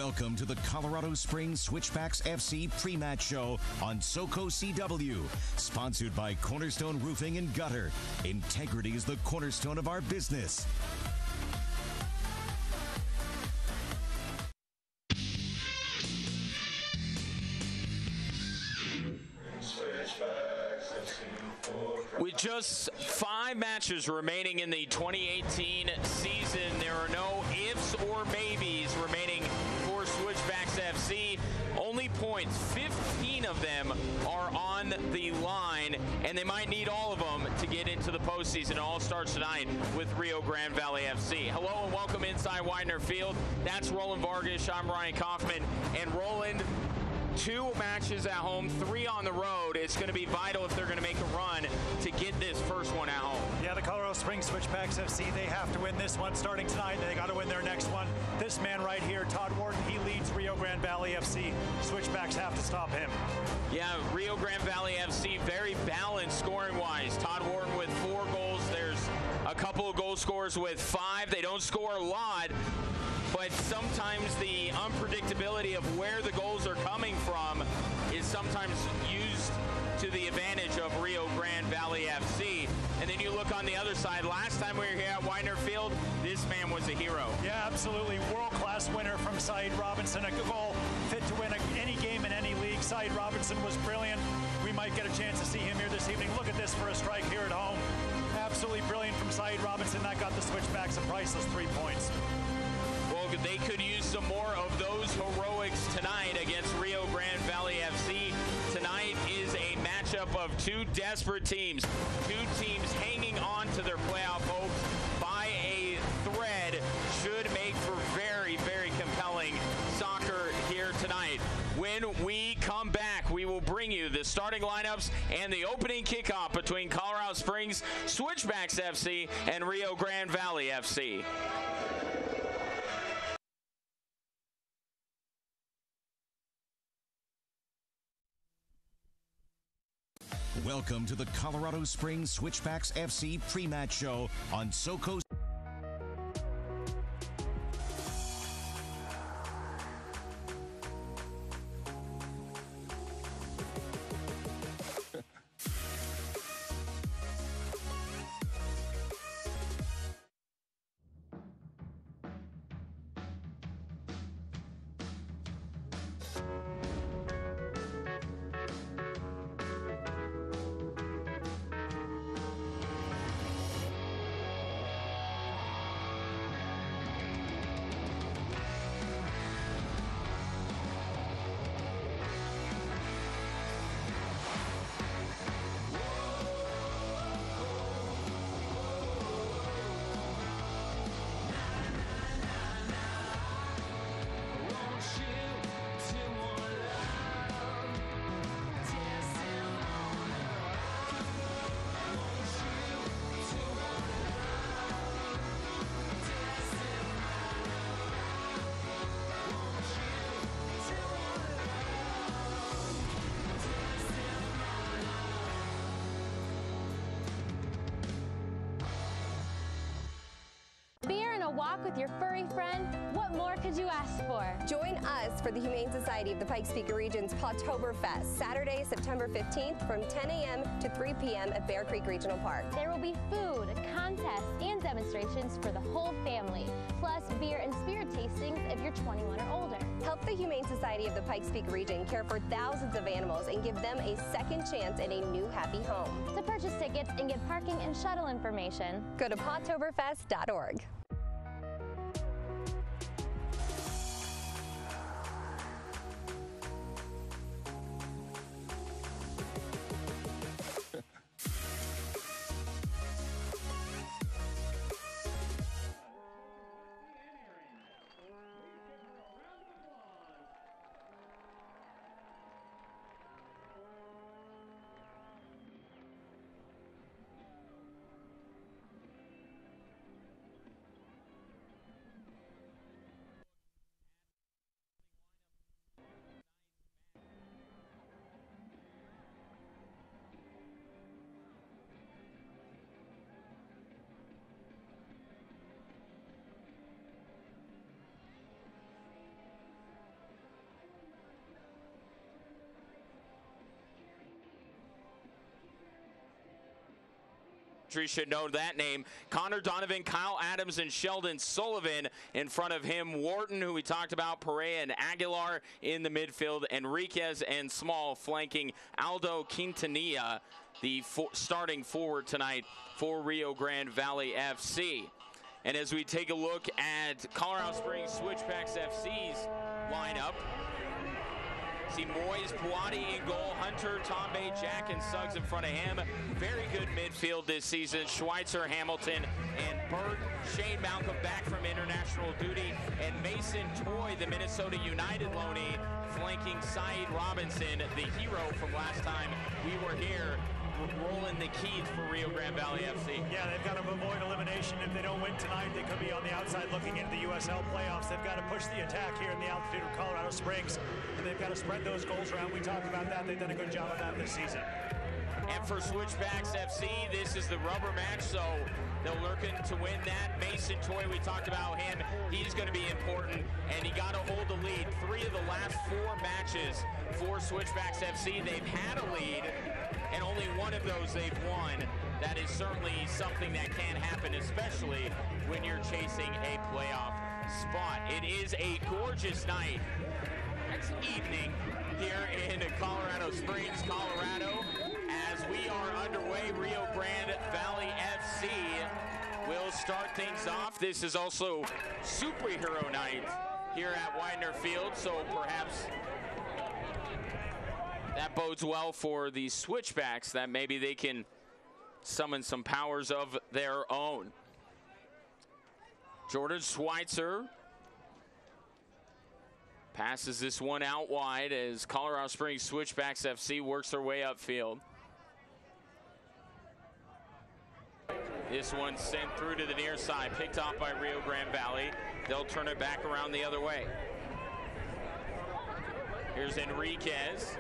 Welcome to the Colorado Springs Switchbacks FC pre-match show on SoCo CW. Sponsored by Cornerstone Roofing and Gutter. Integrity is the cornerstone of our business. With just 5 matches remaining in the 2018 season, there are no ifs or maybes remaining for Switchbacks FC. Only points, 15 of them are on the line, and they might need all of them to get into the postseason. It all starts tonight with Rio Grande Valley FC. Hello and welcome inside Widener Field. That's Roland Vargas. I'm Ryan Kaufman. And Roland, 2 matches at home, 3 on the road. It's going to be vital if they're going to make a run to get this first one at home. Yeah, the Colorado Springs Switchbacks FC, they have to win this one starting tonight. They got to win their next one. This man right here, Todd Wharton, he leads Rio Grande Valley FC. Switchbacks have to stop him. Yeah, Rio Grande Valley FC, very balanced scoring-wise. Todd Wharton with 4 goals. There's a couple of goal scorers with 5. They don't score a lot, but sometimes the unpredictability of where the goals are coming from is sometimes used to the advantage of Rio Grande Valley FC. And then you look on the other side. Last time we were here at Widener Field, this man was a hero. Yeah, absolutely. World-class winner from Saeed Robinson. A goal fit to win any game in any league. Saeed Robinson was brilliant. We might get a chance to see him here this evening. Look at this for a strike here at home. Absolutely brilliant from Saeed Robinson. That got the Switchbacks a priceless 3 points. Well, they could use some more of those heroics tonight against Rio Grande Valley FC. Tonight is a matchup of 2 desperate teams. 2 teams hanging on to their playoff hopes by a thread. Should make for very, very compelling soccer here tonight. When we come back, we will bring you the starting lineups and the opening kickoff between Colorado Springs Switchbacks FC and Rio Grande Valley FC. Welcome to the Colorado Springs Switchbacks FC pre-match show on SoCo. Walk with your furry friend, what more could you ask for? Join us for the Humane Society of the Pikes Peak Region's Pawtoberfest, Saturday, September 15th from 10 a.m. to 3 p.m. at Bear Creek Regional Park. There will be food, contests, and demonstrations for the whole family, plus beer and spirit tastings if you're 21 or older. Help the Humane Society of the Pikes Peak Region care for thousands of animals and give them a second chance at a new happy home. To purchase tickets and get parking and shuttle information, go to pawtoberfest.org. country should know that name. Connor Donovan, Kyle Adams, and Sheldon Sullivan. In front of him, Wharton, who we talked about, Perea and Aguilar in the midfield, Enriquez and Small flanking Aldo Quintanilla, the starting forward tonight for Rio Grande Valley FC. And as we take a look at Colorado Springs Switchbacks FC's lineup, see Moyes, Puati in goal, Hunter, Tombe, Jack, and Suggs in front of him. Very good midfield this season. Schweitzer, Hamilton, and Burt. Shane Malcolm back from international duty. And Mason Toy, the Minnesota United loanee, flanking Saeed Robinson, the hero from last time we were here, rolling the keys for Rio Grande Valley FC. Yeah, they've got to avoid elimination. If they don't win tonight, they could be on the outside looking into the USL playoffs. They've got to push the attack here in the altitude of Colorado Springs, and they've got to spread those goals around. We talked about that. They've done a good job of that this season. And for Switchbacks FC, this is the rubber match, so they're looking to win that. Mason Toy, we talked about him. He's going to be important, and he got to hold the lead. 3 of the last 4 matches for Switchbacks FC, they've had a lead, and only 1 of those they've won. That is certainly something that can happen, especially when you're chasing a playoff spot. It is a gorgeous night. It's evening here in Colorado Springs, Colorado. As we are underway, Rio Grande Valley FC will start things off. This is also superhero night here at Widener Field, so perhaps that bodes well for the Switchbacks, that maybe they can summon some powers of their own. Jordan Schweitzer passes this one out wide as Colorado Springs Switchbacks FC works their way upfield. This one sent through to the near side, picked off by Rio Grande Valley. They'll turn it back around the other way. Here's Enriquez.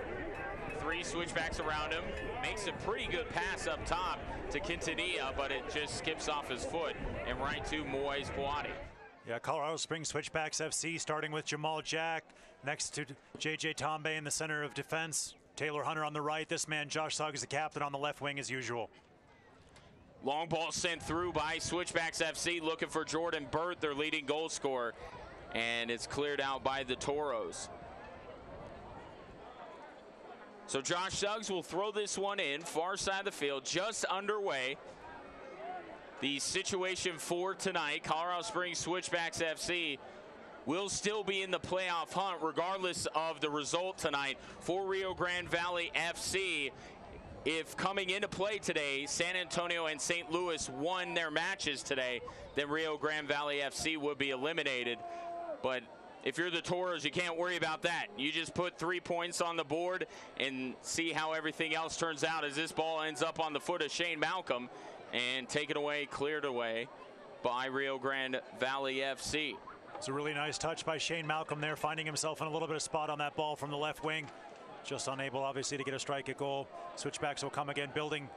3 Switchbacks around him. Makes a pretty good pass up top to Quintanilla, but it just skips off his foot and right to Moyes Puati. Yeah, Colorado Springs Switchbacks FC starting with Jamal Jack next to JJ Tombe in the center of defense. Taylor Hunter on the right. This man, Josh Suggs, the captain on the left wing as usual. Long ball sent through by Switchbacks FC, looking for Jordan Burt, their leading goal scorer, and it's cleared out by the Toros. So Josh Suggs will throw this one in, far side of the field, just underway. The situation for tonight, Colorado Springs Switchbacks FC will still be in the playoff hunt regardless of the result tonight for Rio Grande Valley FC. If coming into play today, San Antonio and St. Louis won their matches today, then Rio Grande Valley FC would be eliminated. But if you're the Toros, you can't worry about that. You just put 3 points on the board and see how everything else turns out as this ball ends up on the foot of Shane Malcolm and taken away, cleared away by Rio Grande Valley FC. It's a really nice touch by Shane Malcolm there, finding himself in a little bit of spot on that ball from the left wing. Just unable, obviously, to get a strike at goal. Switchbacks will come again, building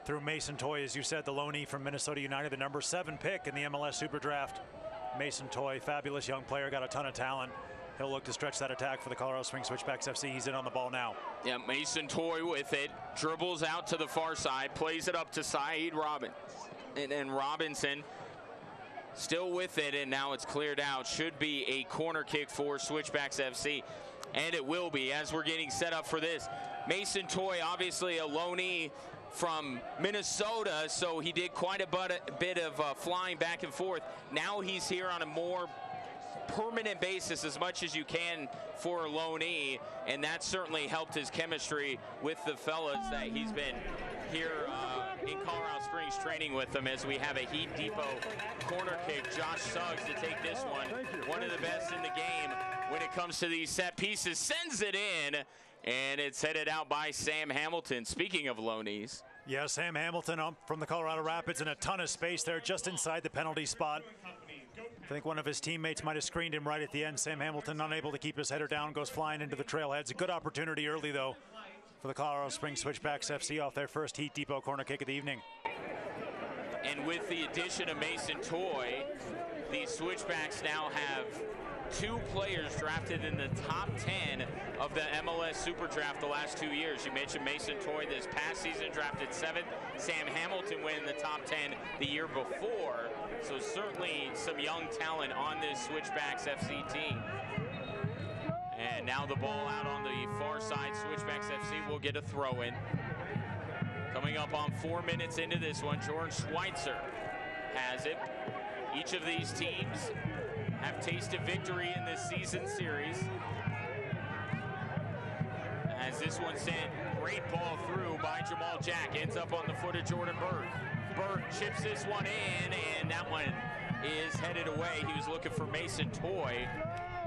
through Mason Toy, as you said, the loanee from Minnesota United, the number 7 pick in the MLS Super Draft. Mason Toy, fabulous young player, got a ton of talent. He'll look to stretch that attack for the Colorado Springs Switchbacks FC. He's in on the ball now. Yeah, Mason Toy with it, dribbles out to the far side, plays it up to Saeed Robinson. And Robinson still with it, and now it's cleared out. Should be a corner kick for Switchbacks FC. And it will be as we're getting set up for this. Mason Toy, obviously a loanee from Minnesota, so he did quite a bit of flying back and forth. Now he's here on a more permanent basis, as much as you can for a loanee, and that certainly helped his chemistry with the fellas that he's been here in Colorado Springs training with them, as we have a Heat Depot corner kick. Josh Suggs to take this one of the best in the game when it comes to these set pieces, sends it in, and it's headed out by Sam Hamilton. Speaking of loanees. Yeah, Sam Hamilton up from the Colorado Rapids in a ton of space there just inside the penalty spot. I think one of his teammates might have screened him right at the end. Sam Hamilton unable to keep his header down, goes flying into the trailheads. A good opportunity early, though, for the Colorado Springs Switchbacks FC off their first Heat Depot corner kick of the evening. And with the addition of Mason Toy, the Switchbacks now have 2 players drafted in the top 10 of the MLS Super Draft the last 2 years. You mentioned Mason Toye this past season, drafted 7th. Sam Hamilton went in the top 10 the year before. So certainly some young talent on this Switchbacks FC team. And now the ball out on the far side. Switchbacks FC will get a throw in. Coming up on 4 minutes into this one, Jordan Schweitzer has it. Each of these teams have tasted victory in this season series. As this one sent, great ball through by Jamal Jack. Ends up on the foot of Jordan Berg. Berg chips this one in, and that one is headed away. He was looking for Mason Toye,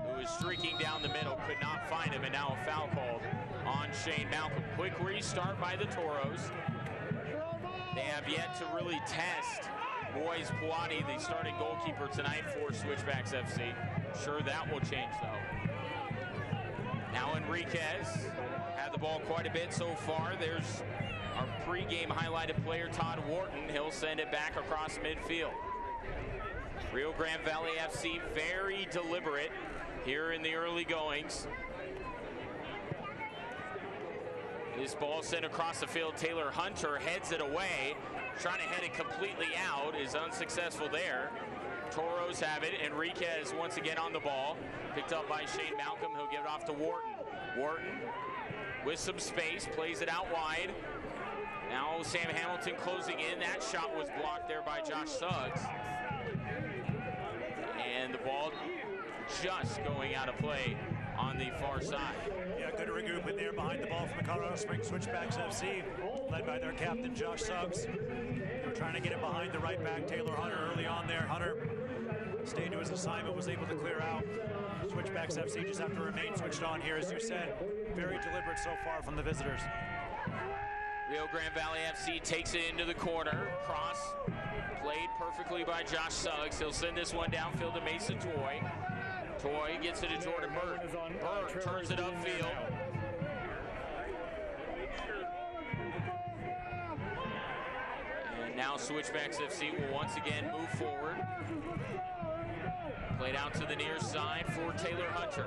who was streaking down the middle, could not find him, and now a foul called on Shane Malcolm. Quick restart by the Toros. They have yet to really test Moise Puati, the starting goalkeeper tonight for Switchbacks FC. Sure, that will change though. Now Enriquez had the ball quite a bit so far. There's our pregame highlighted player, Todd Wharton. He'll send it back across midfield. Rio Grande Valley FC very deliberate here in the early goings. This ball sent across the field. Taylor Hunter heads it away. Trying to head it completely out, is unsuccessful there. Toros have it. Enriquez once again on the ball. Picked up by Shane Malcolm. He'll give it off to Wharton. Wharton with some space, plays it out wide. Now Sam Hamilton closing in. That shot was blocked there by Josh Suggs. And the ball just going out of play on the far side. Yeah, good regrouping there behind the ball from the Colorado Springs Switchbacks FC, led by their captain, Josh Suggs. They were trying to get it behind the right back, Taylor Hunter, early on there. Hunter stayed to his assignment, was able to clear out. Switchbacks FC just have to remain switched on here, as you said. Very deliberate so far from the visitors. Rio Grande Valley FC takes it into the corner. Cross played perfectly by Josh Suggs. He'll send this one downfield to Mason Toye. Toye gets it to Jordan Berg. Berg turns it upfield. And now Switchbacks FC will once again move forward. Played out to the near side for Taylor Hunter.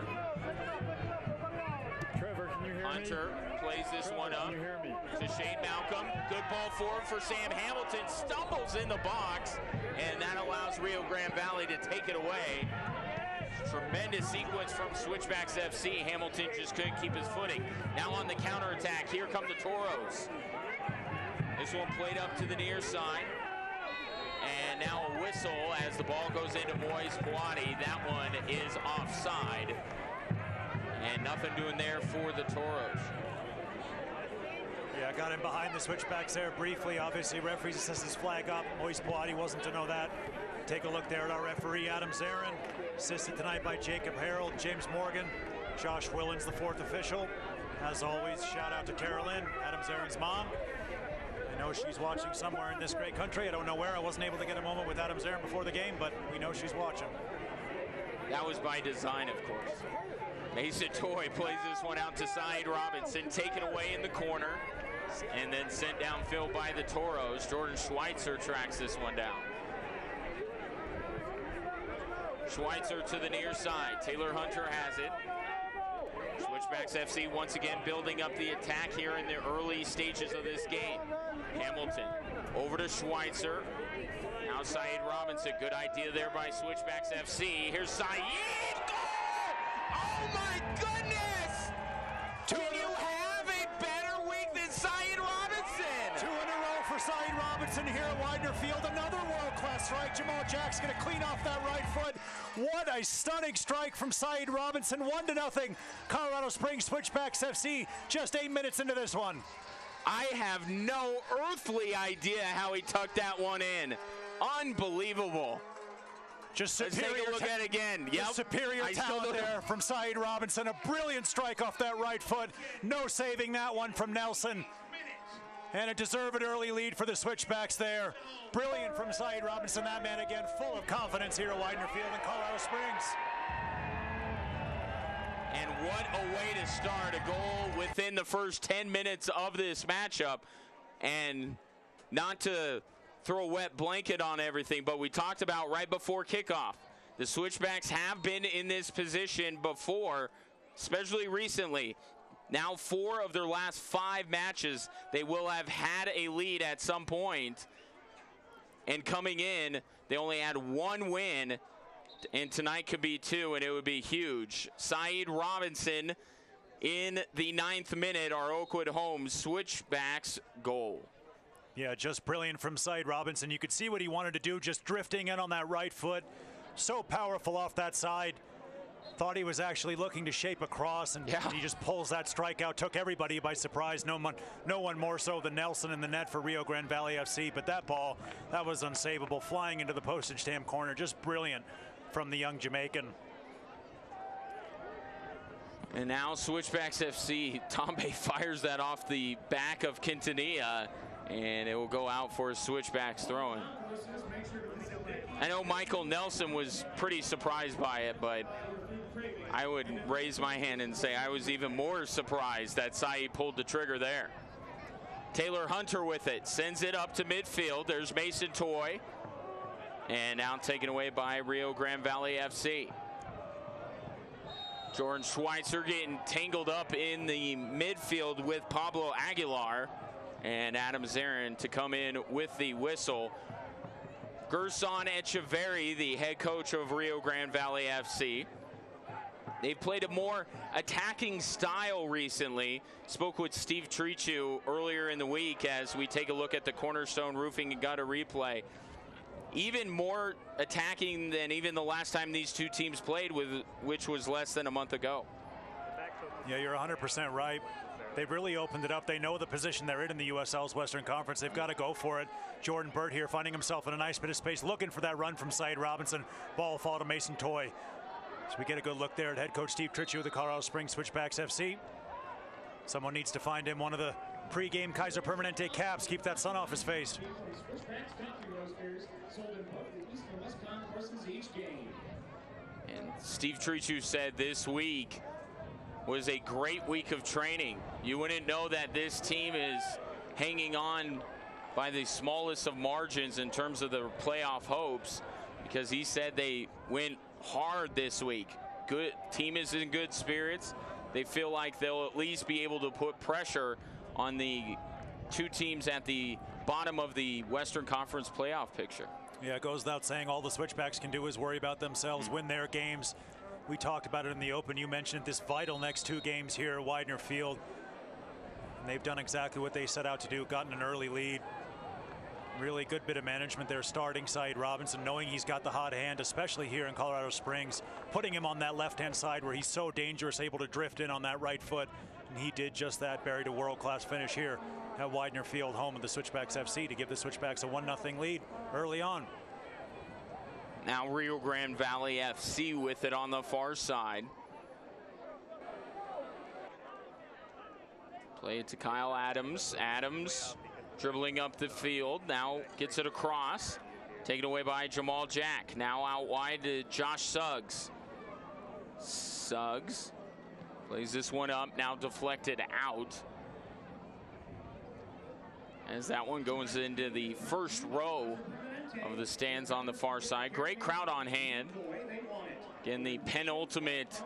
Hunter plays this one up to Shane Malcolm. Good ball forward for Sam Hamilton. Stumbles in the box, and that allows Rio Grande Valley to take it away. Tremendous sequence from Switchbacks FC. Hamilton just couldn't keep his footing. Now on the counterattack, here come the Toros. This one played up to the near side. And now a whistle as the ball goes into Moise Puati. That one is offside. And nothing doing there for the Toros. Yeah, got him behind the Switchbacks there briefly. Obviously, referees assessed his flag up. Moise Puati wasn't to know that. Take a look there at our referee, Adam Zarin. Assisted tonight by Jacob Harold, James Morgan, Josh Willens, the fourth official. As always, shout out to Carolyn, Adam Zarin's mom. I know she's watching somewhere in this great country. I don't know where. I wasn't able to get a moment with Adam Zarin before the game, but we know she's watching. That was by design, of course. Mason Toye plays this one out to Saeed Robinson, taken away in the corner, and then sent downfield by the Toros. Jordan Schweitzer tracks this one down. Schweitzer to the near side. Taylor Hunter has it. Switchbacks FC once again building up the attack here in the early stages of this game. Hamilton over to Schweitzer. Now Saeed Robinson. Good idea there by Switchbacks FC. Here's Saeed. Goal! Oh my goodness! Can you have a better week than Saeed Robinson? 2 in a row for Saeed Robinson here at Widener Field. Another world-class strike. Jamal Jack's going to clean off that right foot. What a stunning strike from Saeed Robinson. 1-0. Colorado Springs Switchbacks FC just 8 minutes into this one. I have no earthly idea how he tucked that one in. Unbelievable. Just Let's take a look at it again. Yep. Superior talent there from Saeed Robinson. A brilliant strike off that right foot. No saving that one from Nelson. And a deserved early lead for the Switchbacks there. Brilliant from Saeed Robinson. That man again full of confidence here at Widener Field in Colorado Springs. And what a way to start. A goal within the first 10 minutes of this matchup. And not to throw a wet blanket on everything, but we talked about right before kickoff. The Switchbacks have been in this position before, especially recently. Now 4 of their last 5 matches, they will have had a lead at some point. And coming in, they only had 1 win, and tonight could be 2, and it would be huge. Saeed Robinson in the 9th minute, our Oakwood home Switchbacks goal. Yeah, just brilliant from Saeed Robinson. You could see what he wanted to do, just drifting in on that right foot. So powerful off that side. Thought he was actually looking to shape a cross, and he just pulls that strike out. Took everybody by surprise. No one more so than Nelson in the net for Rio Grande Valley FC. But that ball, that was unsavable, flying into the postage stamp corner. Just brilliant from the young Jamaican. And now Switchbacks FC, Tombe fires that off the back of Quintanilla, and it will go out for a Switchbacks throw-in. I know Michael Nelson was pretty surprised by it, but I would raise my hand and say I was even more surprised that Saeed pulled the trigger there. Taylor Hunter with it, sends it up to midfield. There's Mason Toy, and now taken away by Rio Grande Valley FC. Jordan Schweitzer getting tangled up in the midfield with Pablo Aguilar, and Adam Zarin to come in with the whistle. Gerson Echeverry, the head coach of Rio Grande Valley FC. They've played a more attacking style recently. Spoke with Steve Trichu earlier in the week as we take a look at the Cornerstone Roofing and Gutter replay. Even more attacking than even the last time these two teams played, which was less than a month ago. Yeah, you're 100% right. They've really opened it up. They know the position they're in the USL's Western Conference. They've got to go for it. Jordan Burt here finding himself in a nice bit of space, looking for that run from Saeed Robinson. Ball fall to Mason Toy. So we get a good look there at head coach Steve Trichu of the Colorado Springs Switchbacks FC. Someone needs to find him one of the pre-game Kaiser Permanente caps. Keep that sun off his face. And Steve Trichu said this week was a great week of training. You wouldn't know that this team is hanging on by the smallest of margins in terms of the playoff hopes, because he said they went hard this week. Good team is in good spirits. They feel like they'll at least be able to put pressure on the 2 teams at the bottom of the Western Conference playoff picture. Yeah, it goes without saying all the Switchbacks can do is worry about themselves, win their games. We talked about it in the open. You mentioned this vital next 2 games here at Widener Field. And they've done exactly what they set out to do, gotten an early lead. Really good bit of management there, starting Saeed Robinson, knowing he's got the hot hand, especially here in Colorado Springs, putting him on that left-hand side where he's so dangerous, able to drift in on that right foot. And he did just that, buried a world-class finish here at Widener Field, home of the Switchbacks FC, to give the Switchbacks a 1-0 lead early on. Now Rio Grande Valley FC with it on the far side. Play it to Kyle Adams. Adams dribbling up the field. Now gets it across. Taken away by Jamal Jack. Now out wide to Josh Suggs. Suggs plays this one up. Now deflected out. As that one goes into the first row of the stands on the far side. Great crowd on hand. Again, the penultimate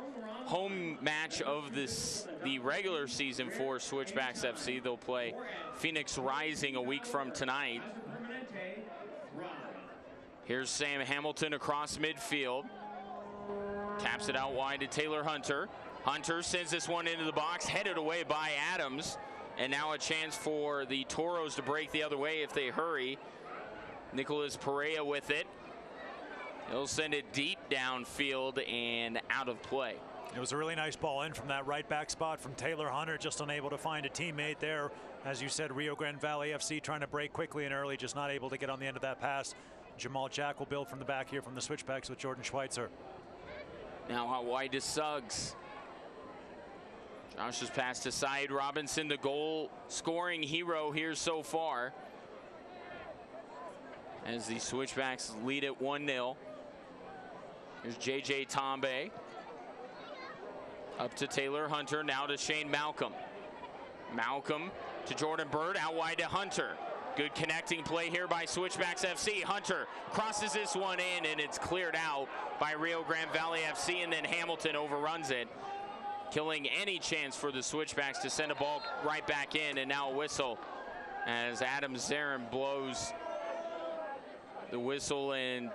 home match of the regular season for Switchbacks FC. They'll play Phoenix Rising a week from tonight. Here's Sam Hamilton across midfield. Taps it out wide to Taylor Hunter. Hunter sends this one into the box, headed away by Adams. And now a chance for the Toros to break the other way if they hurry. Nicholas Perea with it. He'll send it deep downfield and out of play. It was a really nice ball in from that right back spot from Taylor Hunter, just unable to find a teammate there. As you said, Rio Grande Valley FC trying to break quickly and early, just not able to get on the end of that pass. Jamal Jack will build from the back here from the Switchbacks with Jordan Schweitzer. Now out wide to Suggs. Josh's pass to Saeed Robinson, the goal scoring hero here so far, as the Switchbacks lead at 1-0. Here's JJ Tombe. Up to Taylor Hunter, now to Shane Malcolm. Malcolm to Jordan Bird, out wide to Hunter. Good connecting play here by Switchbacks FC. Hunter crosses this one in, and it's cleared out by Rio Grande Valley FC, and then Hamilton overruns it, killing any chance for the Switchbacks to send a ball right back in. And now a whistle as Adam Zarin blows the whistle and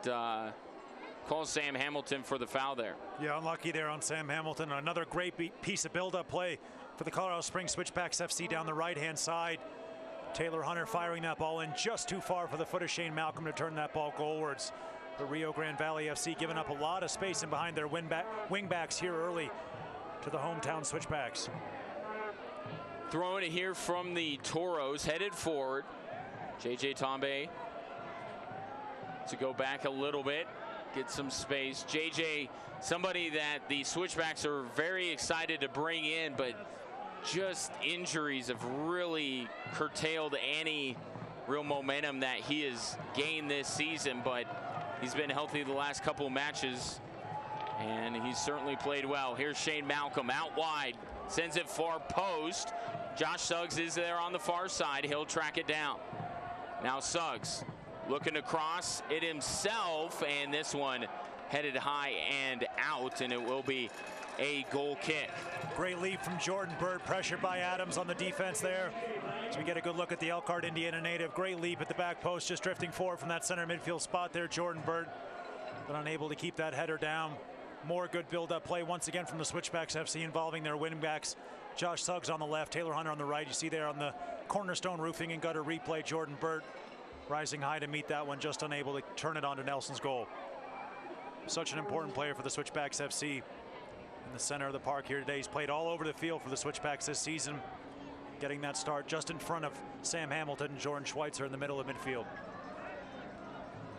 calls Sam Hamilton for the foul there. Yeah, unlucky there on Sam Hamilton. Another great piece of build-up play for the Colorado Springs Switchbacks FC down the right-hand side. Taylor Hunter firing that ball in just too far for the foot of Shane Malcolm to turn that ball goalwards. The Rio Grande Valley FC giving up a lot of space in behind their wingbacks here early to the hometown Switchbacks. Throwing it here from the Toros, headed forward. JJ Tombe to go back a little bit, get some space. JJ, somebody that the Switchbacks are very excited to bring in, but just injuries have really curtailed any real momentum that he has gained this season, but he's been healthy the last couple of matches, and he's certainly played well. Here's Shane Malcolm out wide, sends it far post. Josh Suggs is there on the far side. He'll track it down. Now Suggs looking to cross it himself, and this one headed high and out, and it will be a goal kick. Great lead from Jordan Bird, pressured by Adams on the defense there. So we get a good look at the Elkhart, Indiana native. Great leap at the back post, just drifting forward from that center midfield spot there, Jordan Bird, but unable to keep that header down. More good build-up play once again from the Switchbacks FC involving their wingbacks. Josh Suggs on the left, Taylor Hunter on the right. You see there on the Cornerstone Roofing and Gutter replay, Jordan Bird rising high to meet that one, just unable to turn it onto Nelson's goal. Such an important player for the Switchbacks FC. In the center of the park here today. He's played all over the field for the Switchbacks this season, getting that start just in front of Sam Hamilton and Jordan Schweitzer in the middle of midfield.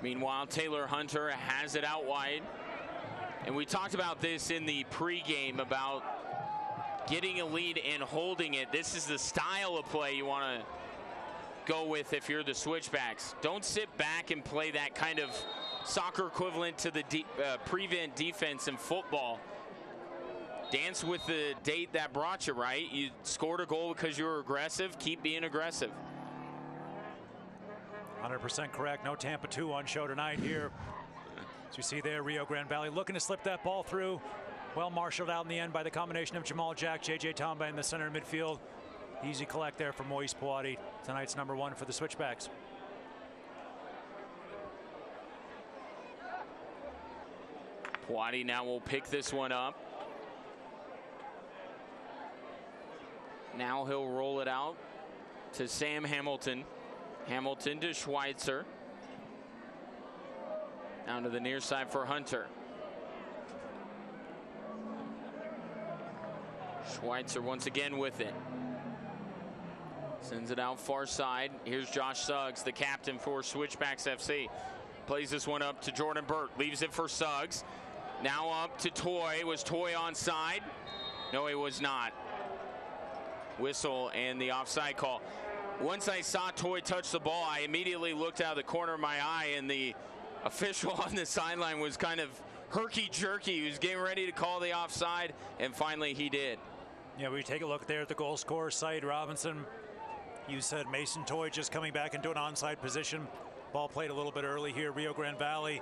Meanwhile, Taylor Hunter has it out wide, and we talked about this in the pregame about getting a lead and holding it. This is the style of play you want to go with if you're the Switchbacks. Don't sit back and play that kind of soccer equivalent to the prevent defense in football. Dance with the date that brought you, right? You scored a goal because you were aggressive. Keep being aggressive. 100% correct. No Tampa 2 on show tonight here. As you see there, Rio Grande Valley looking to slip that ball through. Well marshaled out in the end by the combination of Jamal Jack, JJ Tomba in the center midfield. Easy collect there from Moise Puati. Tonight's number 1 for the Switchbacks. Puati now will pick this one up. Now he'll roll it out to Sam Hamilton. Hamilton to Schweitzer. Down to the near side for Hunter. Schweitzer once again with it. Sends it out far side. Here's Josh Suggs, the captain for Switchbacks FC. Plays this one up to Jordan Burt. Leaves it for Suggs. Now up to Toy. Was Toy onside? No, he was not. Whistle and the offside call. Once I saw Toy touch the ball, I immediately looked out of the corner of my eye, and the official on the sideline was kind of herky-jerky. He was getting ready to call the offside, and finally he did. Yeah, we take a look there at the goal scorer site. Robinson, you said Mason Toy just coming back into an onside position. Ball played a little bit early here. Rio Grande Valley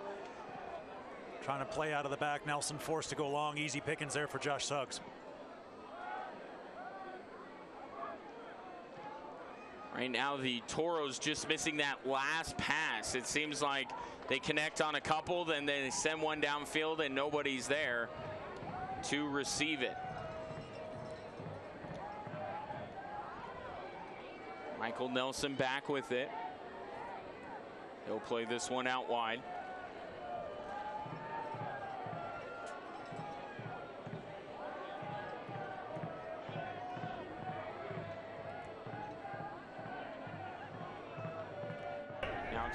trying to play out of the back. Nelson forced to go long. Easy pickings there for Josh Suggs. Right now, the Toros just missing that last pass. It seems like they connect on a couple, then they send one downfield, and nobody's there to receive it. Michael Nelson back with it. He'll play this one out wide.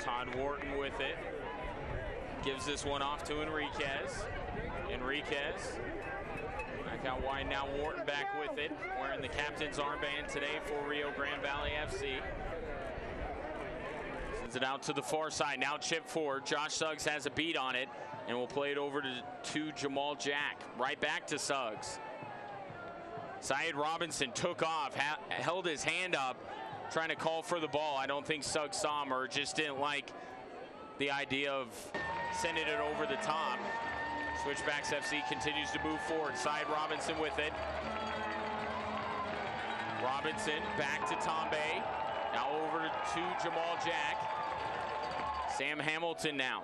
Todd Wharton with it. Gives this one off to Enriquez. Enriquez back out wide now. Wharton back with it, wearing the captain's armband today for Rio Grande Valley FC. Sends it out to the far side. Now chip forward. Josh Suggs has a beat on it, and will play it over to Jamal Jack. Right back to Suggs. Syed Robinson took off, held his hand up. trying to call for the ball. I don't think Suggs saw him or just didn't like the idea of sending it over the top. Switchbacks FC continues to move forward. Side Robinson with it. Robinson back to Tombe. Now over to Jamal Jack. Sam Hamilton now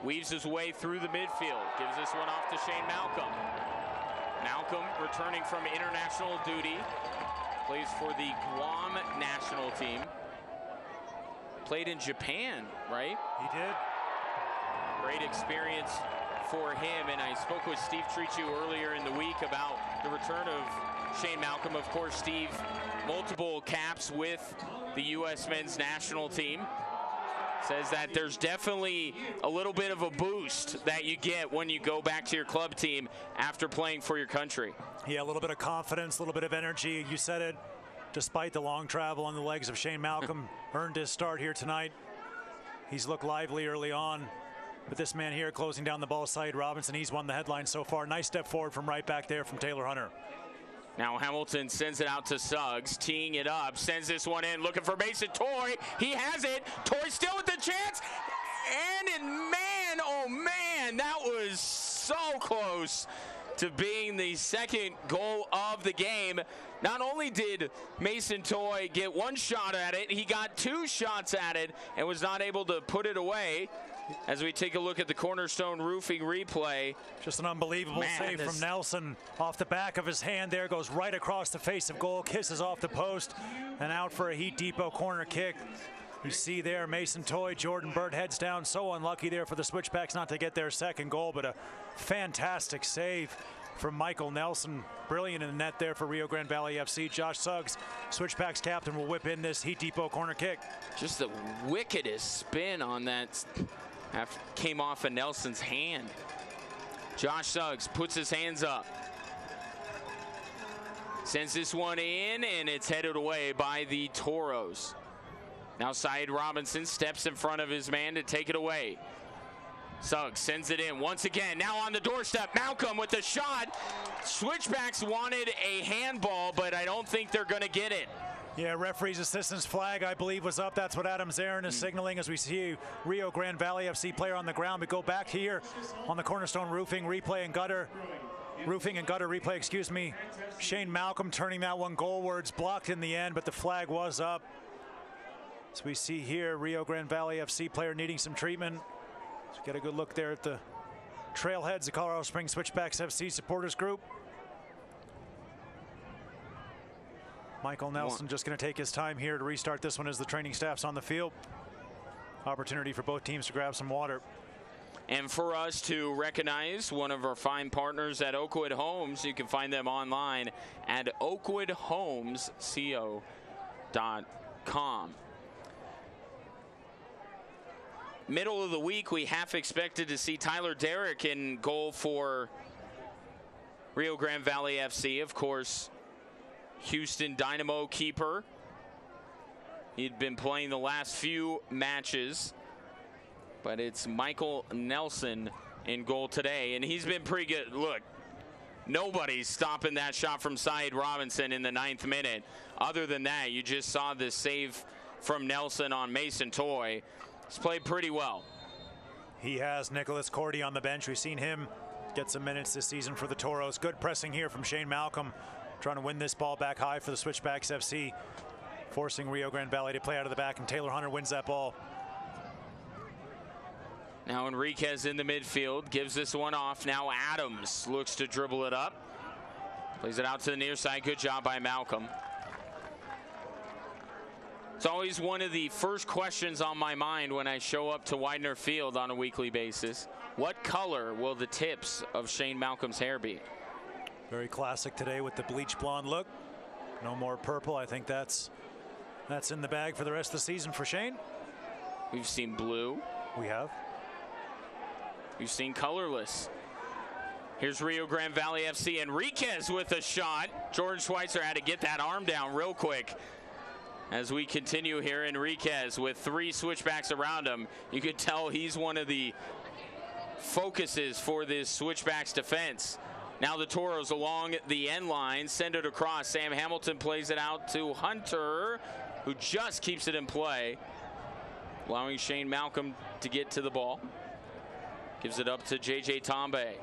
weaves his way through the midfield. Gives this one off to Shane Malcolm. Malcolm returning from international duty. Plays for the Guam national team. Played in Japan, right? He did. Great experience for him. And I spoke with Steve Trichu earlier in the week about the return of Shane Malcolm. Of course, Steve, multiple caps with the U.S. men's national team. Says that there's definitely a little bit of a boost that you get when you go back to your club team after playing for your country. Yeah, a little bit of confidence, a little bit of energy. You said it. Despite the long travel on the legs of Shane Malcolm, earned his start here tonight. He's looked lively early on. But this man here closing down the ball, Saeed Robinson, he's won the headline so far. Nice step forward from right back there from Taylor Hunter. Now Hamilton sends it out to Suggs, teeing it up, sends this one in, looking for Mason Toy. He has it. Toy still with the chance. And man, oh man, that was so close to being the second goal of the game. Not only did Mason Toy get one shot at it, he got two shots at it and was not able to put it away. As we take a look at the Cornerstone Roofing replay. Just an unbelievable save from Nelson. Off the back of his hand there, goes right across the face of goal, kisses off the post, and out for a Heat Depot corner kick. You see there Mason Toy, Jordan Bird heads down. So unlucky there for the Switchbacks not to get their second goal, but a fantastic save from Michael Nelson. Brilliant in the net there for Rio Grande Valley FC. Josh Suggs, Switchbacks captain, will whip in this Heat Depot corner kick. Just the wickedest spin on that. Came off of Nelson's hand. Josh Suggs puts his hands up. Sends this one in, and it's headed away by the Toros. Now Saeed Robinson steps in front of his man to take it away. Suggs sends it in once again. Now on the doorstep, Malcolm with the shot. Switchbacks wanted a handball, but I don't think they're going to get it. Yeah, referee's assistance flag, I believe, was up. That's what Adam Zarin is signaling as we see Rio Grande Valley FC player on the ground. We go back here on the Cornerstone Roofing replay and gutter. Roofing and gutter replay, excuse me. Shane Malcolm turning that one goalwards, blocked in the end, but the flag was up. So we see here Rio Grande Valley FC player needing some treatment. Let's get a good look there at the trailheads, the Colorado Springs Switchbacks FC supporters group. Michael Nelson just going to take his time here to restart this one as the training staff's on the field. Opportunity for both teams to grab some water. And for us to recognize one of our fine partners at Oakwood Homes, you can find them online at oakwoodhomesco.com. Middle of the week, we half expected to see Tyler Derrick in goal for Rio Grande Valley FC. Of course, Houston Dynamo keeper. He'd been playing the last few matches, but it's Michael Nelson in goal today, and he's been pretty good. Look, nobody's stopping that shot from Saeed Robinson in the 9th minute. Other than that, you just saw this save from Nelson on Mason Toy. He's played pretty well. He has Nicholas Cordy on the bench. We've seen him get some minutes this season for the Toros. Good pressing here from Shane Malcolm, trying to win this ball back high for the Switchbacks FC, forcing Rio Grande Valley to play out of the back, and Taylor Hunter wins that ball. Now Enriquez in the midfield, gives this one off. Now Adams looks to dribble it up. Plays it out to the near side. Good job by Malcolm. It's always one of the first questions on my mind when I show up to Widener Field on a weekly basis. What color will the tips of Shane Malcolm's hair be? Very classic today with the bleach blonde look. No more purple. I think that's in the bag for the rest of the season for Shane. We've seen blue. We have. We've seen colorless. Here's Rio Grande Valley FC. Enriquez with a shot. Jordan Schweitzer had to get that arm down real quick. As we continue here, Enriquez with 3 Switchbacks around him. You could tell he's one of the focuses for this Switchbacks defense. Now the Toros along the end line, send it across. Sam Hamilton plays it out to Hunter. who just keeps it in play, allowing Shane Malcolm to get to the ball. Gives it up to J.J. Tombe.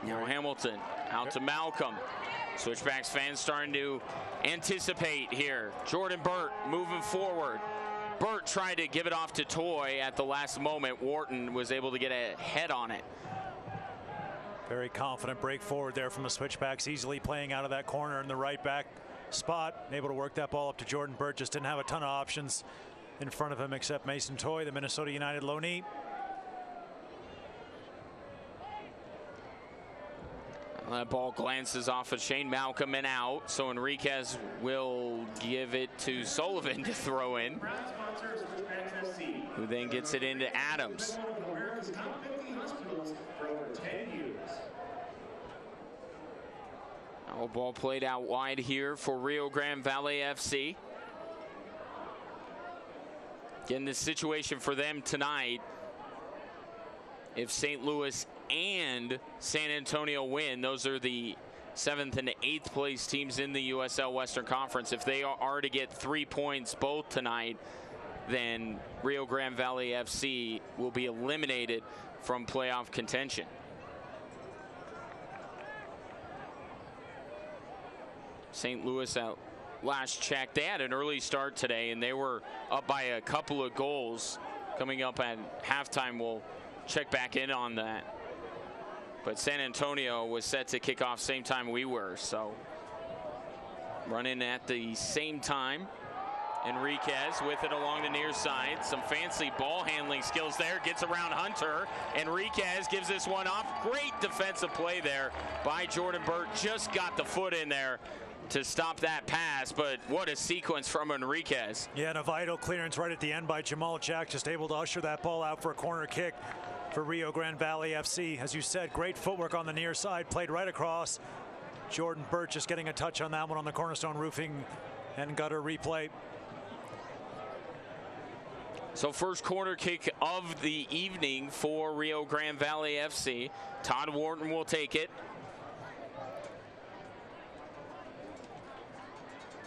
Now Hamilton out to Malcolm. Switchbacks fans starting to anticipate here. Jordan Burt moving forward. Burt tried to give it off to Toy at the last moment. Wharton was able to get a head on it. Very confident break forward there from the Switchbacks, easily playing out of that corner in the right back spot. Able to work that ball up to Jordan Burt. Just didn't have a ton of options in front of him except Mason Toy, the Minnesota United loanee. That ball glances off of Shane Malcolm and out. So Enriquez will give it to Sullivan to throw in, who then gets it into Adams. Now ball played out wide here for Rio Grande Valley FC. Again, this situation for them tonight, if St. Louis and San Antonio win, those are the 7th and 8th place teams in the USL Western Conference. If they are to get 3 points both tonight, then Rio Grande Valley FC will be eliminated from playoff contention. St. Louis, at last check, they had an early start today and they were up by a couple of goals. Coming up at halftime, we'll check back in on that. But San Antonio was set to kick off same time we were, so running at the same time. Enriquez with it along the near side. Some fancy ball handling skills there. Gets around Hunter. Enriquez gives this one off. Great defensive play there by Jordan Burt. Just got the foot in there to stop that pass, but what a sequence from Enriquez. Yeah, and a vital clearance right at the end by Jamal Jack, just able to usher that ball out for a corner kick for Rio Grande Valley FC. As you said, great footwork on the near side, played right across. Jordan Burt just getting a touch on that one on the Cornerstone Roofing and Gutter replay. So first corner kick of the evening for Rio Grande Valley FC. Todd Wharton will take it.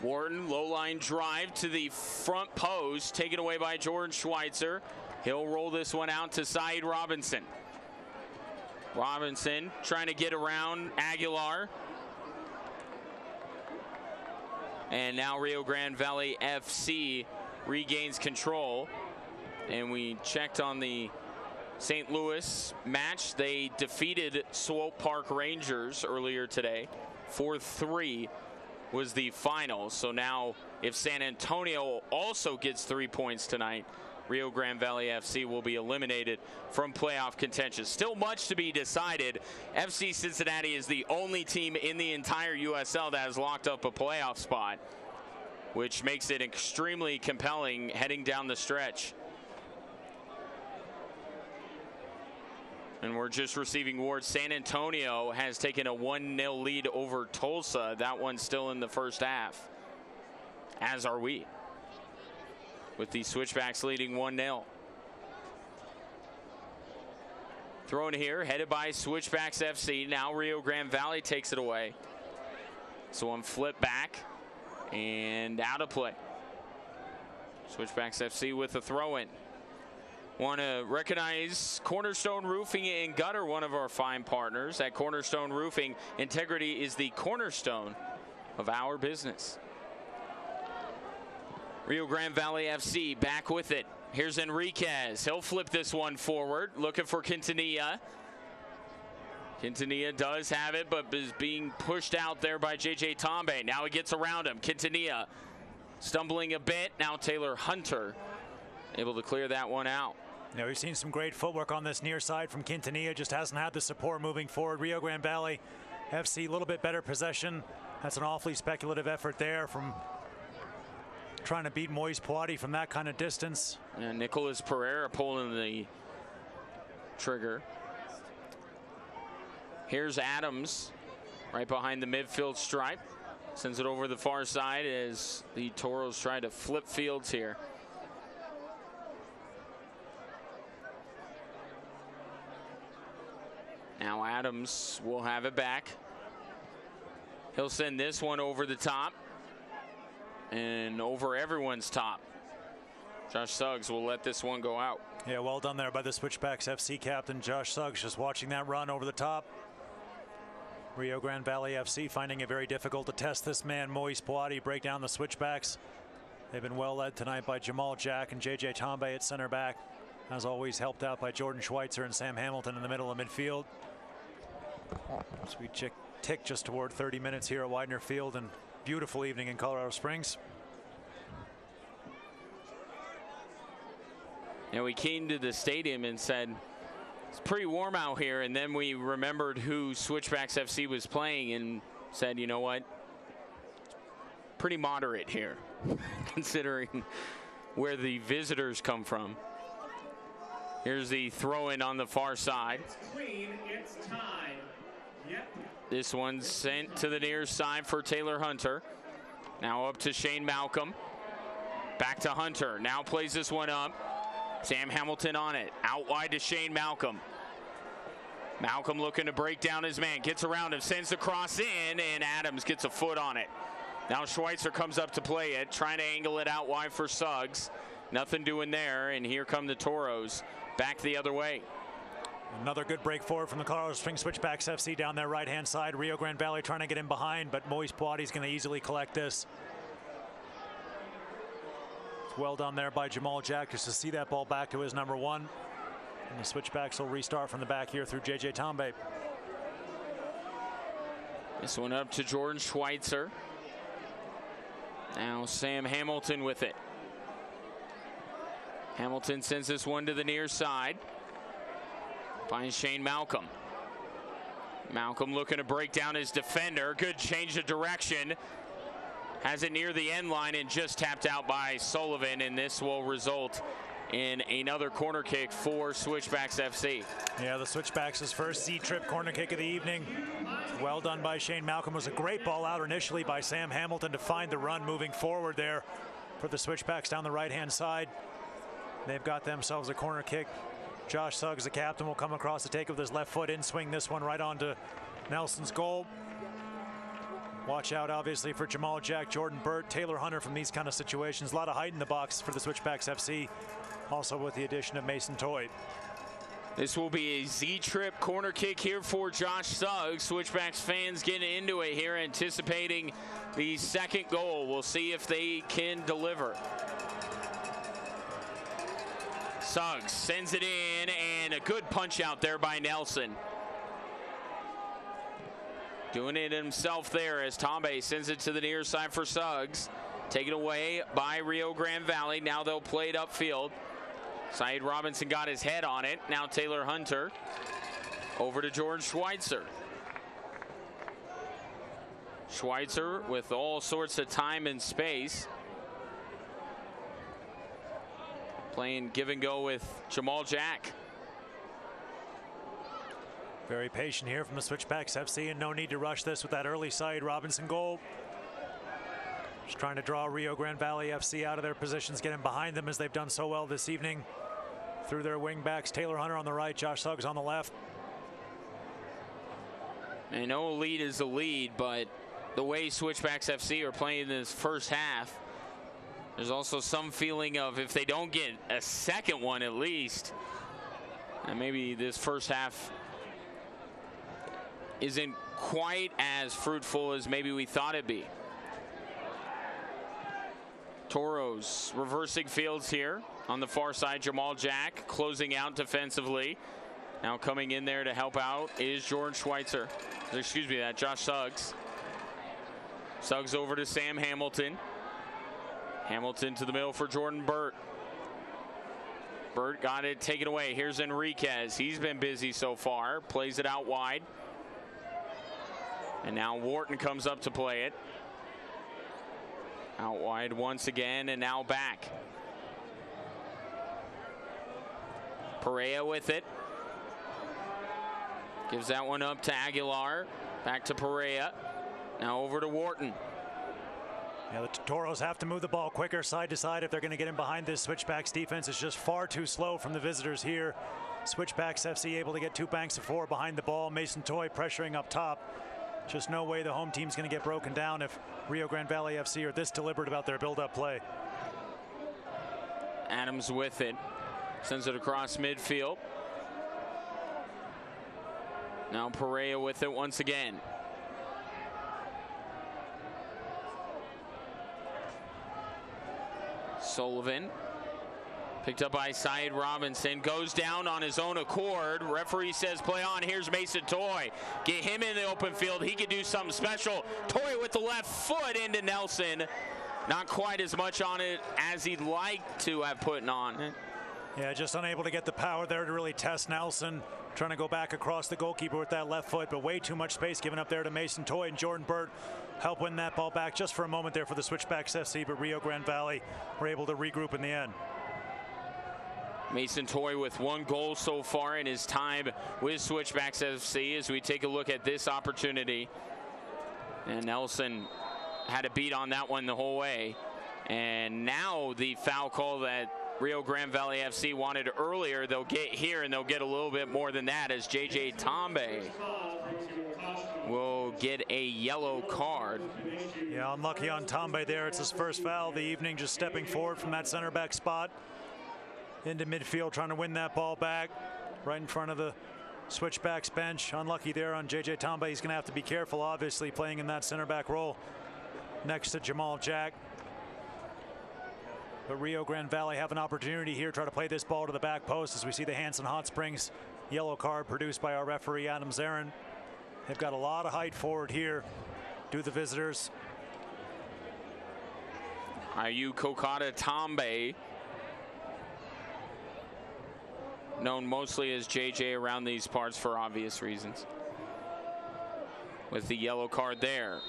Wharton, low line drive to the front post, taken away by Jordan Schweitzer. He'll roll this one out to Saeed Robinson. Robinson trying to get around Aguilar. And now Rio Grande Valley FC regains control. And we checked on the St. Louis match. They defeated Swope Park Rangers earlier today. 4-3 was the final. So now if San Antonio also gets 3 points tonight, Rio Grande Valley FC will be eliminated from playoff contention. Still much to be decided. FC Cincinnati is the only team in the entire USL that has locked up a playoff spot, which makes it extremely compelling heading down the stretch. And we're just receiving word San Antonio has taken a 1-0 lead over Tulsa. That one's still in the first half, as are we, with the Switchbacks leading 1-0. Thrown here, headed by Switchbacks FC. Now Rio Grande Valley takes it away. So one flip back and out of play. Switchbacks FC with a throw-in. Want to recognize Cornerstone Roofing and Gutter, one of our fine partners. At Cornerstone Roofing, integrity is the cornerstone of our business. Rio Grande Valley FC back with it. Here's Enriquez. He'll flip this one forward, looking for Quintanilla. Quintanilla does have it, but is being pushed out there by J.J. Tombe. Now he gets around him. Quintanilla stumbling a bit. Now Taylor Hunter able to clear that one out. Yeah, we've seen some great footwork on this near side from Quintanilla. Just hasn't had the support moving forward. Rio Grande Valley FC a little bit better possession. That's an awfully speculative effort there from trying to beat Moise Poiti from that kind of distance. And Nicholas Pereira pulling the trigger. Here's Adams right behind the midfield stripe. Sends it over the far side as the Toros try to flip fields here. Now Adams will have it back. He'll send this one over the top. and over everyone's top. Josh Suggs will let this one go out. Yeah, well done there by the Switchbacks FC captain Josh Suggs, just watching that run over the top. Rio Grande Valley FC finding it very difficult to test this man, Moise Boadi, break down the Switchbacks. They've been well led tonight by Jamal Jack and JJ Tombe at center back. As always, helped out by Jordan Schweitzer and Sam Hamilton in the middle of midfield. So we tick just toward 30 minutes here at Widener Field, and beautiful evening in Colorado Springs. And we came to the stadium and said, it's pretty warm out here. And then we remembered who Switchbacks FC was playing and said, you know what? Pretty moderate here, considering where the visitors come from. Here's the throw-in on the far side. It's clean. It's time. Yep. This one's sent to the near side for Taylor Hunter. Now up to Shane Malcolm. Back to Hunter. Now plays this one up. Sam Hamilton on it. Out wide to Shane Malcolm. Malcolm looking to break down his man. Gets around him. Sends the cross in. And Adams gets a foot on it. Now Schweitzer comes up to play it. Trying to angle it out wide for Suggs. Nothing doing there. And here come the Toros. Back the other way. Another good break forward from the Colorado Springs Switchbacks FC down their right-hand side. Rio Grande Valley trying to get in behind, but Moise Boadi's going to easily collect this. It's well done there by Jamal Jack just to see that ball back to his number one. And the Switchbacks will restart from the back here through JJ Tombe. This one up to Jordan Schweitzer. Now Sam Hamilton with it. Hamilton sends this one to the near side. Finds Shane Malcolm. Malcolm looking to break down his defender. Good change of direction. Has it near the end line and just tapped out by Sullivan, and this will result in another corner kick for Switchbacks FC. Yeah, the Switchbacks' first Z-trip corner kick of the evening. Well done by Shane Malcolm. It was a great ball out initially by Sam Hamilton to find the run moving forward there for the Switchbacks down the right-hand side. They've got themselves a corner kick. Josh Suggs, the captain, will come across to take with his left foot in, swing this one right onto Nelson's goal. Watch out, obviously, for Jamal Jack, Jordan Burt, Taylor Hunter from these kind of situations. A lot of height in the box for the Switchbacks FC, also with the addition of Mason Toy. This will be a Z-trip corner kick here for Josh Suggs. Switchbacks fans getting into it here, anticipating the second goal. We'll see if they can deliver. Suggs sends it in, and a good punch out there by Nelson. Doing it himself there as Tombe sends it to the near side for Suggs. Taken away by Rio Grande Valley. Now they'll play it upfield. Saeed Robinson got his head on it. Now Taylor Hunter over to George Schweitzer. Schweitzer with all sorts of time and space. Playing give and go with Jamal Jack. Very patient here from the Switchbacks FC, and no need to rush this with that early Saeed Robinson goal. Just trying to draw Rio Grande Valley FC out of their positions, getting behind them as they've done so well this evening. Through their wing backs, Taylor Hunter on the right, Josh Suggs on the left. I know a lead is a lead, but the way Switchbacks FC are playing this first half, there's also some feeling of if they don't get a second one at least, and maybe this first half isn't quite as fruitful as maybe we thought it'd be. Toros reversing fields here on the far side. Jamal Jack closing out defensively. Now coming in there to help out is Jordan Schweitzer. Excuse me, Josh Suggs. Suggs over to Sam Hamilton. Hamilton to the middle for Jordan Burt. Burt got it taken away. Here's Enriquez. He's been busy so far. Plays it out wide. And now Wharton comes up to play it. Out wide once again, and now back. Perea with it. Gives that one up to Aguilar. Back to Perea. Now over to Wharton. Yeah, the Toros have to move the ball quicker side to side if they're going to get in behind this. Switchbacks defense is just far too slow from the visitors here. Switchbacks FC able to get 2 banks of 4 behind the ball. Mason Toy pressuring up top. Just no way the home team's going to get broken down if Rio Grande Valley FC are this deliberate about their build-up play. Adams with it. Sends it across midfield. Now Perea with it once again. Sullivan. Picked up by Syed Robinson. Goes down on his own accord. Referee says play on. Here's Mason Toy. Get him in the open field. He could do something special. Toy with the left foot into Nelson. Not quite as much on it as he'd like to have put on it. Yeah, just unable to get the power there to really test Nelson. Trying to go back across the goalkeeper with that left foot, but way too much space given up there to Mason Toy, and Jordan Burt helped win that ball back just for a moment there for the Switchbacks FC, but Rio Grande Valley were able to regroup in the end. Mason Toy with 1 goal so far in his time with Switchbacks FC as we take a look at this opportunity. And Nelson had a beat on that one the whole way. And now the foul call that Rio Grande Valley FC wanted earlier, they'll get here, and they'll get a little bit more than that as JJ Tombe will get a yellow card. Yeah, unlucky on Tombe there. It's his first foul of the evening, just stepping forward from that center back spot into midfield, trying to win that ball back right in front of the Switchbacks bench. Unlucky there on JJ Tombe. He's going to have to be careful, obviously, playing in that center back role next to Jamal Jack. But Rio Grande Valley have an opportunity here, try to play this ball to the back post as we see the Hanson Hot Springs yellow card produced by our referee Adam Zarin. They've got a lot of height forward here, do the visitors. Ayu Kokata Tombe, known mostly as JJ around these parts for obvious reasons, with the yellow card there.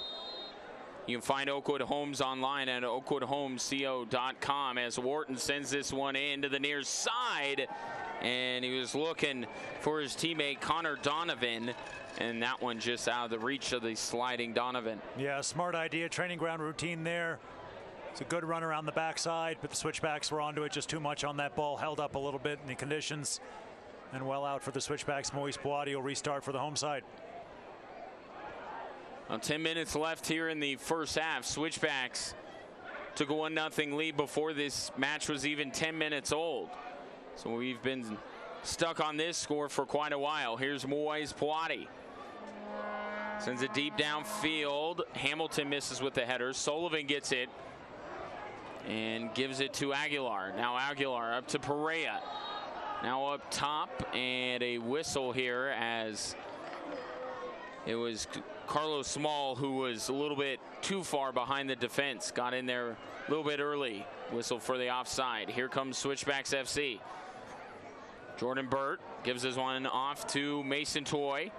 You can find Oakwood Homes online at oakwoodhomesco.com as Wharton sends this one into the near side, and he was looking for his teammate Connor Donovan, and that one just out of the reach of the sliding Donovan. Yeah, smart idea, training ground routine there. It's a good run around the backside, but the Switchbacks were onto it just too much on that ball, held up a little bit in the conditions, and well out for the Switchbacks. Moise Boadi will restart for the home side. 10 minutes left here in the first half. Switchbacks took a 1-0 lead before this match was even 10 minutes old. So we've been stuck on this score for quite a while. Here's Moise Boadi. Sends it deep downfield. Hamilton misses with the header. Sullivan gets it and gives it to Aguilar. Now Aguilar up to Perea. Now up top, and a whistle here as it was Carlos Small who was a little bit too far behind the defense. Got in there a little bit early. Whistle for the offside. Here comes Switchbacks FC. Jordan Burt gives his one off to Mason Toy.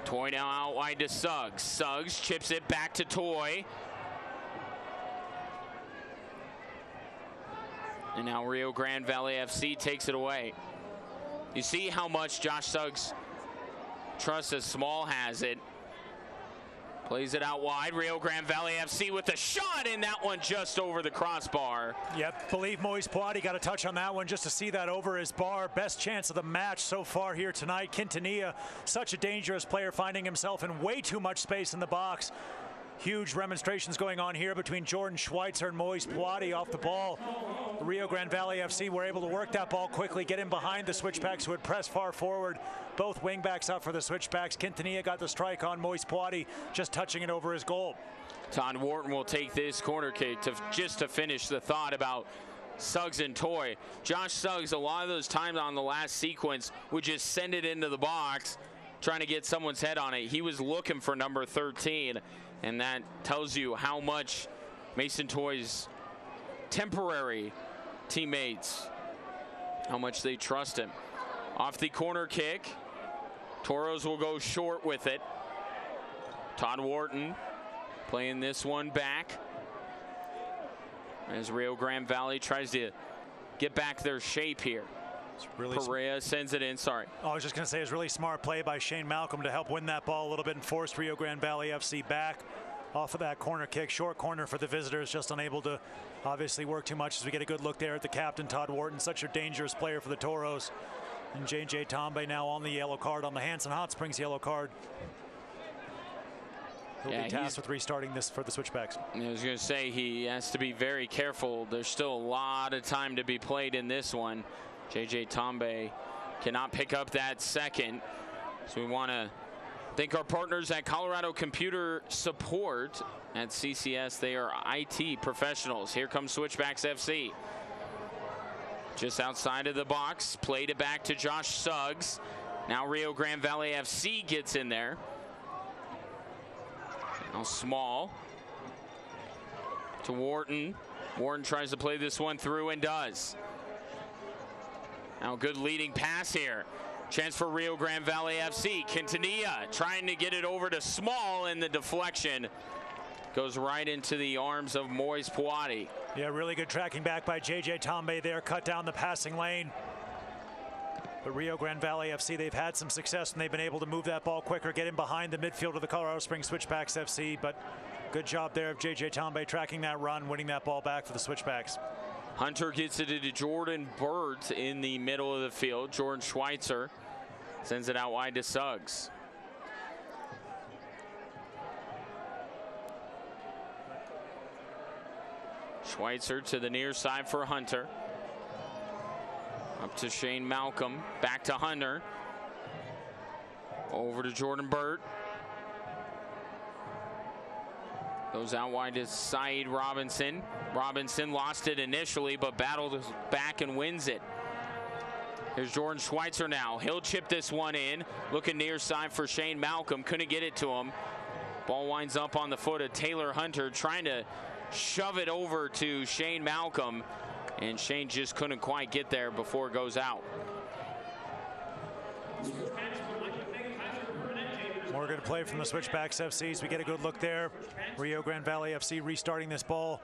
Toy now out wide to Suggs. Suggs chips it back to Toy. And now Rio Grande Valley FC takes it away. You see how much Josh Suggs trusts as Small has it. Plays it out wide. Rio Grande Valley FC with a shot, and that one just over the crossbar. Yep, believe Moise Boadi got a touch on that one just to see that over his bar. Best chance of the match so far here tonight. Quintanilla, such a dangerous player, finding himself in way too much space in the box. Huge remonstrations going on here between Jordan Schweitzer and Moise Boadi off the ball. The Rio Grande Valley FC were able to work that ball quickly, get in behind the Switchbacks who had pressed far forward. Both wingbacks up for the Switchbacks. Quintanilla got the strike on Moise Boadi, just touching it over his goal. Todd Wharton will take this corner kick just to finish the thought about Suggs and Toy. Josh Suggs, a lot of those times on the last sequence, would just send it into the box, trying to get someone's head on it. He was looking for number 13. And that tells you how much Mason Toy's temporary teammates, how much they trust him. Off the corner kick, Toros will go short with it. Todd Wharton playing this one back as Rio Grande Valley tries to get back their shape here. Perea sends it in. Sorry. I was just going to say, it's really smart play by Shane Malcolm to help win that ball a little bit and force Rio Grande Valley FC back off of that corner kick. Short corner for the visitors, just unable to obviously work too much as we get a good look there at the captain, Todd Wharton, such a dangerous player for the Toros. And JJ Tombe now on the yellow card, on the Hanson Hot Springs yellow card. He'll be tasked with restarting this for the Switchbacks. I was going to say he has to be very careful. There's still a lot of time to be played in this one. JJ Tombe cannot pick up that second. So we want to thank our partners at Colorado Computer Support at CCS. They are IT professionals. Here comes Switchbacks FC. Just outside of the box, played it back to Josh Suggs. Now Rio Grande Valley FC gets in there. Now Small to Wharton. Wharton tries to play this one through and does. Now good leading pass here. Chance for Rio Grande Valley FC. Quintanilla trying to get it over to Small, and the deflection goes right into the arms of Moise Puati. Yeah, really good tracking back by JJ Tombe there. Cut down the passing lane. But Rio Grande Valley FC, they've had some success when they've been able to move that ball quicker, get in behind the midfield of the Colorado Springs Switchbacks FC. But good job there of JJ Tombe tracking that run, winning that ball back for the Switchbacks. Hunter gets it to Jordan Burt in the middle of the field. Jordan Schweitzer sends it out wide to Suggs. Schweitzer to the near side for Hunter. Up to Shane Malcolm. Back to Hunter. Over to Jordan Burt. Goes out wide to Saeed Robinson. Robinson lost it initially, but battled back and wins it. Here's Jordan Schweitzer now. He'll chip this one in. Looking near side for Shane Malcolm. Couldn't get it to him. Ball winds up on the foot of Taylor Hunter, trying to shove it over to Shane Malcolm. And Shane just couldn't quite get there before it goes out. More good play from the Switchbacks FC, so we get a good look there. Rio Grande Valley FC restarting this ball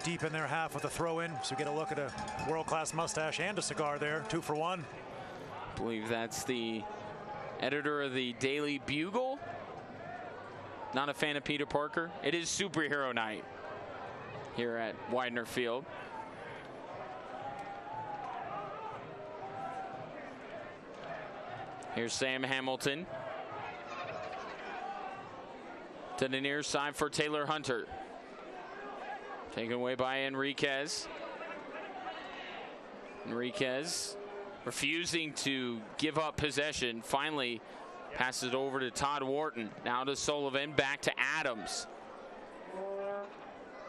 deep in their half with a throw in, so we get a look at a world-class mustache and a cigar there, 2 for 1. I believe that's the editor of the Daily Bugle. Not a fan of Peter Parker. It is superhero night here at Widener Field. Here's Sam Hamilton to the near side for Taylor Hunter. Taken away by Enriquez. Enriquez refusing to give up possession. Finally passes it over to Todd Wharton. Now to Sullivan, back to Adams.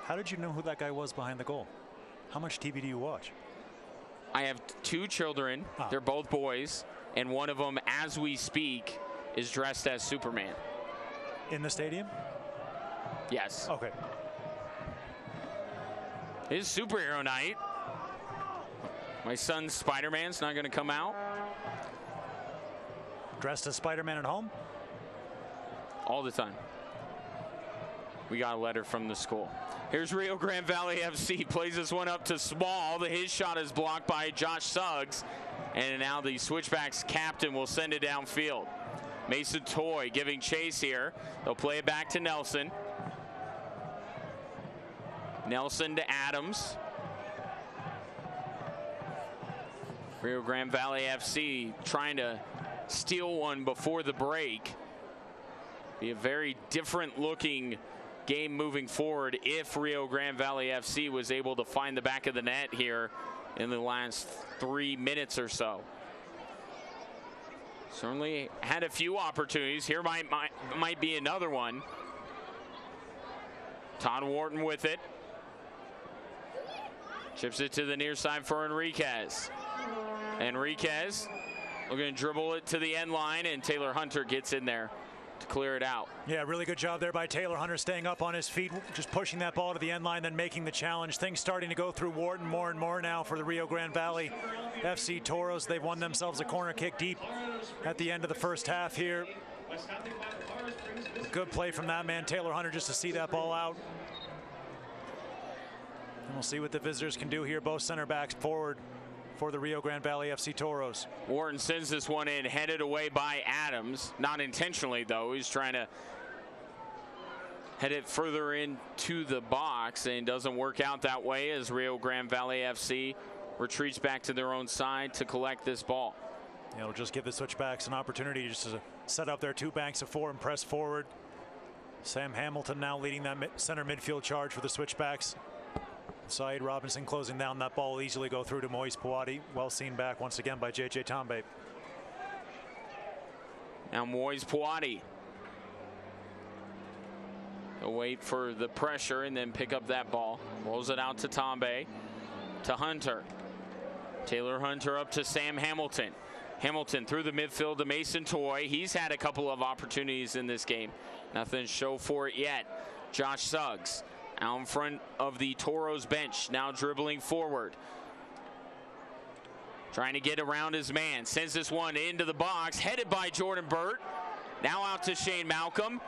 How did you know who that guy was behind the goal? How much TV do you watch? I have 2 children. They're both boys. And one of them, as we speak, is dressed as Superman. In the stadium? Yes. Okay. It is superhero night. My son's Spider-Man's not going to come out. Dressed as Spider-Man at home? All the time. We got a letter from the school. Here's Rio Grande Valley FC. Plays this one up to Small. His shot is blocked by Josh Suggs. And now the Switchbacks captain will send it downfield. Mason Toy giving chase here. They'll play it back to Nelson. Nelson to Adams. Rio Grande Valley FC trying to steal one before the break. Be a very different looking game moving forward if Rio Grande Valley FC was able to find the back of the net here in the last 3 minutes or so. Certainly had a few opportunities. Here might be another one. Todd Wharton with it. Chips it to the near side for Enriquez. Enriquez looking to dribble it to the end line, and Taylor Hunter gets in there to clear it out. Yeah, really good job there by Taylor Hunter, staying up on his feet, just pushing that ball to the end line, then making the challenge. Things starting to go through Wharton more and more now for the Rio Grande Valley FC Toros. They've won themselves a corner kick deep at the end of the first half here. Good play from that man, Taylor Hunter, just to see that ball out. And we'll see what the visitors can do here. Both center backs forward for the Rio Grande Valley FC Toros. Wharton sends this one in, headed away by Adams. Not intentionally, though. He's trying to head it further into the box, and doesn't work out that way as Rio Grande Valley FC retreats back to their own side to collect this ball. It'll just give the Switchbacks an opportunity just to set up their 2 banks of 4 and press forward. Sam Hamilton now leading that center midfield charge for the Switchbacks. Saeed Robinson closing down that ball will easily go through to Moise Puati. Well seen back once again by JJ Tambe. Now Moise Puati. He'll wait for the pressure and then pick up that ball. Rolls it out to Tambe. To Hunter. Taylor Hunter up to Sam Hamilton. Hamilton through the midfield to Mason Toy. He's had a couple of opportunities in this game. Nothing to show for it yet. Josh Suggs out in front of the Toros bench. Now dribbling forward. Trying to get around his man. Sends this one into the box. Headed by Jordan Burt. Now out to Shane Malcolm.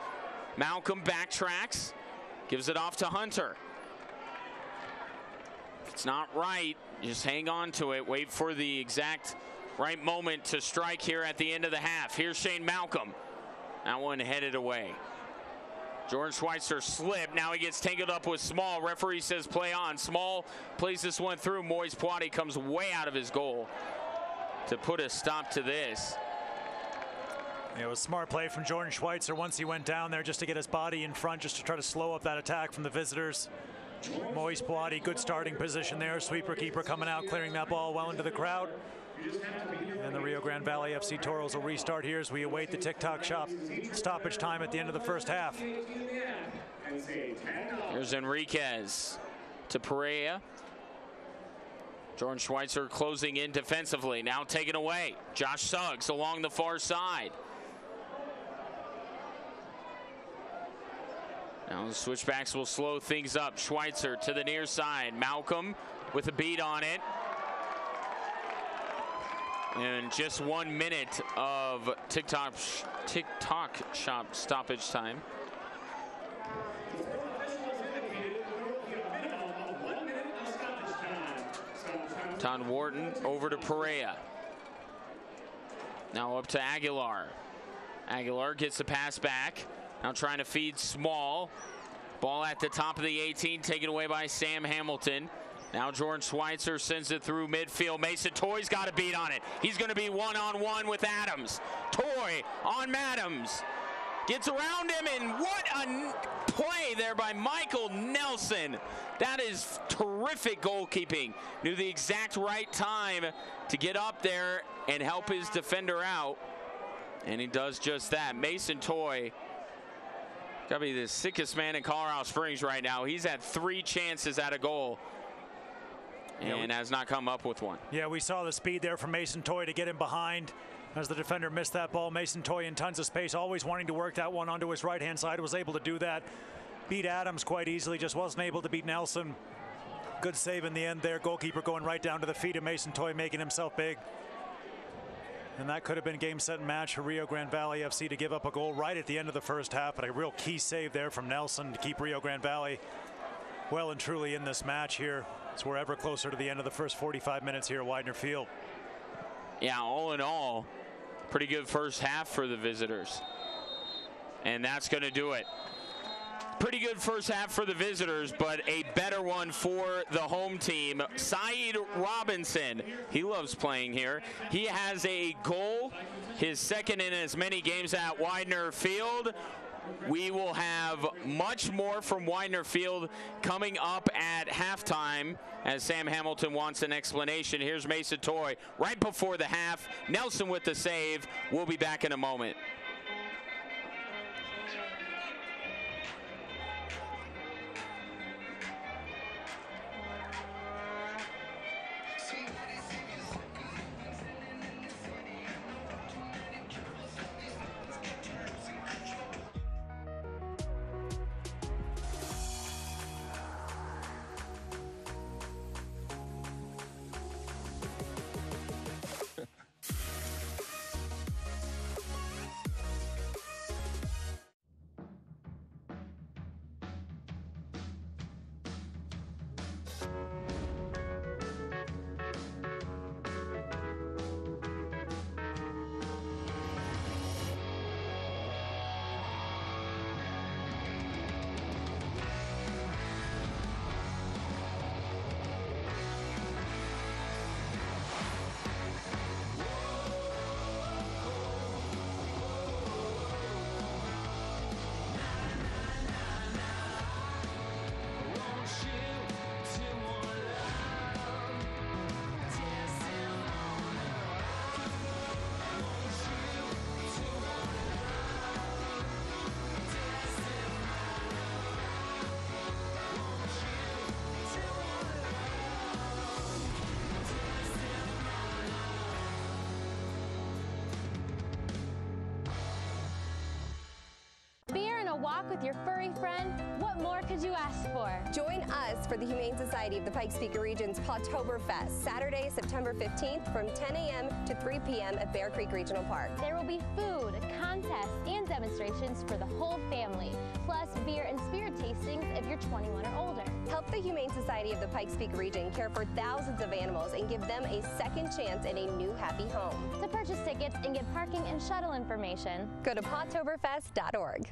Malcolm backtracks. Gives it off to Hunter. If it's not right, just hang on to it. Wait for the exact right moment to strike here at the end of the half. Here's Shane Malcolm. That one headed away. Jordan Schweitzer slipped. Now he gets tangled up with Small. Referee says play on. Small plays this one through. Moise Puati comes way out of his goal to put a stop to this. It was smart play from Jordan Schweitzer once he went down there just to get his body in front, just to try to slow up that attack from the visitors. Moise Puati, good starting position there. Sweeper keeper coming out, clearing that ball well into the crowd. And the Rio Grande Valley FC Toros will restart here as we await the TikTok shop stoppage time at the end of the first half. Here's Enriquez to Perea. Jordan Schweitzer closing in defensively. Now taken away. Josh Suggs along the far side. Now the Switchbacks will slow things up. Schweitzer to the near side. Malcolm with a beat on it. And just 1 minute of TikTok shop stoppage time. Todd Wharton over to Perea. Now up to Aguilar. Aguilar gets the pass back. Now trying to feed Small. Ball at the top of the 18, taken away by Sam Hamilton. Now Jordan Schweitzer sends it through midfield. Mason Toy's got a beat on it. He's going to be one-on-one with Adams. Toy on Madams. Gets around him, and what a play there by Michael Nelson. That is terrific goalkeeping. Knew the exact right time to get up there and help his defender out. And he does just that. Mason Toy got to be the sickest man in Colorado Springs right now. He's had 3 chances at a goal and has not come up with one. Yeah, we saw the speed there from Mason Toy to get him behind as the defender missed that ball. Mason Toy in tons of space, always wanting to work that one onto his right-hand side, was able to do that. Beat Adams quite easily, just wasn't able to beat Nelson. Good save in the end there. Goalkeeper going right down to the feet of Mason Toy, making himself big. And that could have been game, set, and match for Rio Grande Valley FC to give up a goal right at the end of the first half, but a real key save there from Nelson to keep Rio Grande Valley well and truly in this match here. So we're ever closer to the end of the first 45 minutes here at Widener Field. Yeah, all in all, pretty good first half for the visitors. And that's going to do it. Pretty good first half for the visitors, but a better one for the home team. Saeed Robinson, he loves playing here. He has a goal, his second in as many games at Widener Field. We will have much more from Widener Field coming up at halftime as Sam Hamilton wants an explanation. Here's Mason Toy right before the half. Nelson with the save. We'll be back in a moment. walk with your furry friend, what more could you ask for? Join us for the Humane Society of the Pikes Peak Region's Podtoberfest, Saturday, September 15th from 10 a.m. to 3 p.m. at Bear Creek Regional Park. There will be food, contests, and demonstrations for the whole family, plus beer and spirit tastings if you're 21 or older. Help the Humane Society of the Pikes Peak region care for thousands of animals and give them a second chance in a new happy home. To purchase tickets and get parking and shuttle information, go to podtoberfest.org.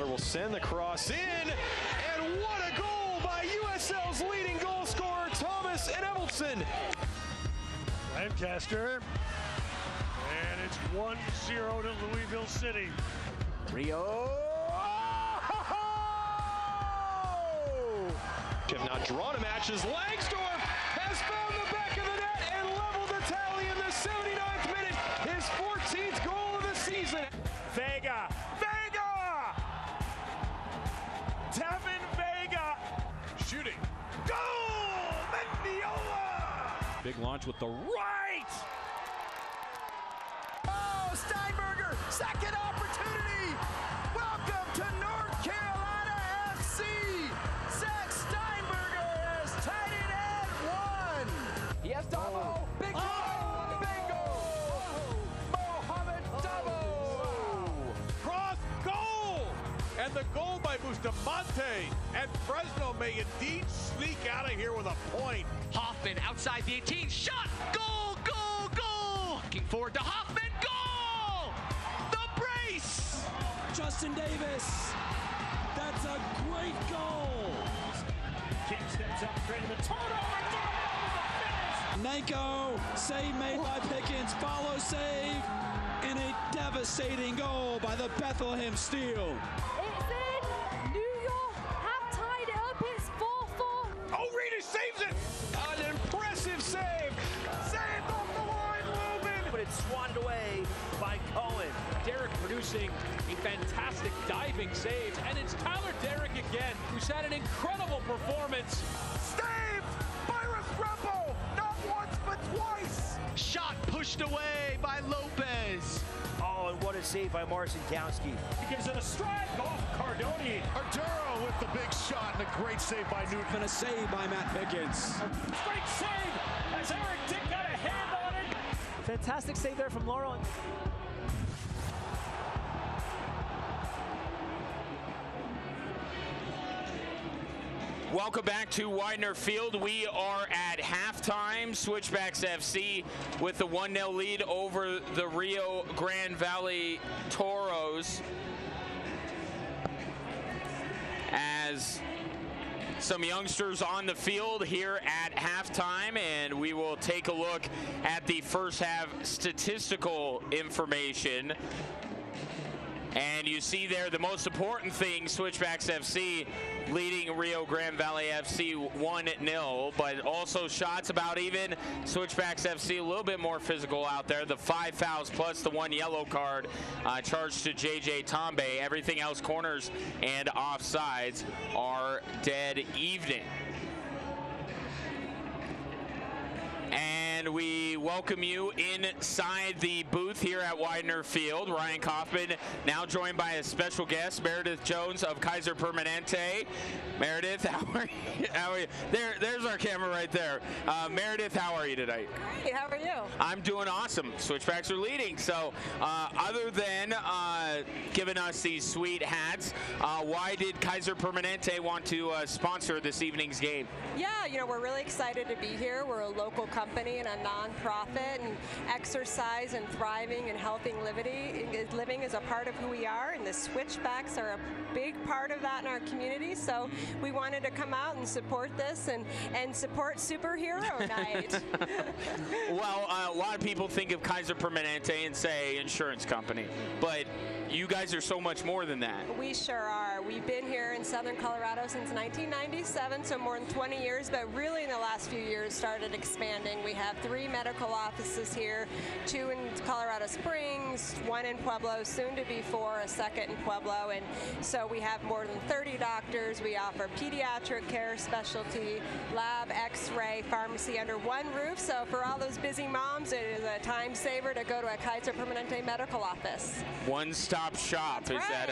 Will send the cross in, and what a goal by USL's leading goal scorer, Thomas Enemelson. Lancaster, and it's 1-0 to Louisville City. Rio. Have not drawn a match as Langsdorff has found the back of the net and leveled the tally in the 79th minute, his 14th goal of the season. Vega. Tevin Vega shooting. Goal! Mendiola! Big launch with the right! Oh, Steinberger! Second opportunity! Welcome to North Carolina FC! Zach Steinberger has tied it at 1! Yes, Dabo! Big goal! Bingo! Mohamed Dabo! Cross goal! And the goal by Bustamante, and Fresno may indeed sneak out of here with a point. Hoffman outside the 18, shot, goal, goal, goal! Looking forward to Hoffman, goal! The brace! Justin Davis, that's a great goal! King steps up, creating the turnover, Nanko, save made by Pickens, follow save, and a devastating goal by the Bethlehem Steel. saves it! An impressive save! Saved off the line, Logan! But it's swatted away by Cohen. Derek producing a fantastic diving save, and it's Tyler Derrick again, who's had an incredible performance. Saved by Restrepo! Not once, but twice! Shot pushed away by Lopez. Oh, and what a save by Marcin Kowski. He gives it a strike off Cardoni. Arturo with the big shot and a great save by Newton. And a save by Matt Pickens. Great save as Eric Dick got a hand on it. Fantastic save there from Laurent. Welcome back to Widener Field. We are at halftime. Switchbacks FC with the 1-0 lead over the Rio Grande Valley Toros. As some youngsters on the field here at halftime, and we will take a look at the first half statistical information. And you see there the most important thing, Switchbacks FC leading Rio Grande Valley FC 1-0, but also shots about even. Switchbacks FC a little bit more physical out there. The 5 fouls plus the 1 yellow card charged to JJ Tombe. Everything else, corners and offsides, are dead even. And we welcome you inside the booth here at Widener Field. Ryan Kaufman now joined by a special guest, Meredith Jones of Kaiser Permanente. Meredith, how are you? There's our camera right there. Meredith, how are you tonight? Great, how are you? I'm doing awesome. Switchbacks are leading. So other than giving us these sweet hats, why did Kaiser Permanente want to sponsor this evening's game? Yeah, you know, we're really excited to be here. We're a local company and a non-profit, and exercise and thriving and healthy living is a part of who we are, and the Switchbacks are a big part of that in our community. So we wanted to come out and support this and support Superhero Night. Well, a lot of people think of Kaiser Permanente and say insurance company, but you guys are so much more than that. We sure are. We've been here in Southern Colorado since 1997, so more than 20 years, but really in the last few years started expanding. We have 3 medical offices here, 2 in Colorado Springs, 1 in Pueblo, soon to be 4, a second in Pueblo, and so we have more than 30 doctors. We offer pediatric care, specialty, lab, x-ray, pharmacy under one roof, so for all those busy moms, it is a time saver to go to a Kaiser Permanente medical office. One-stop shop. That's is right. That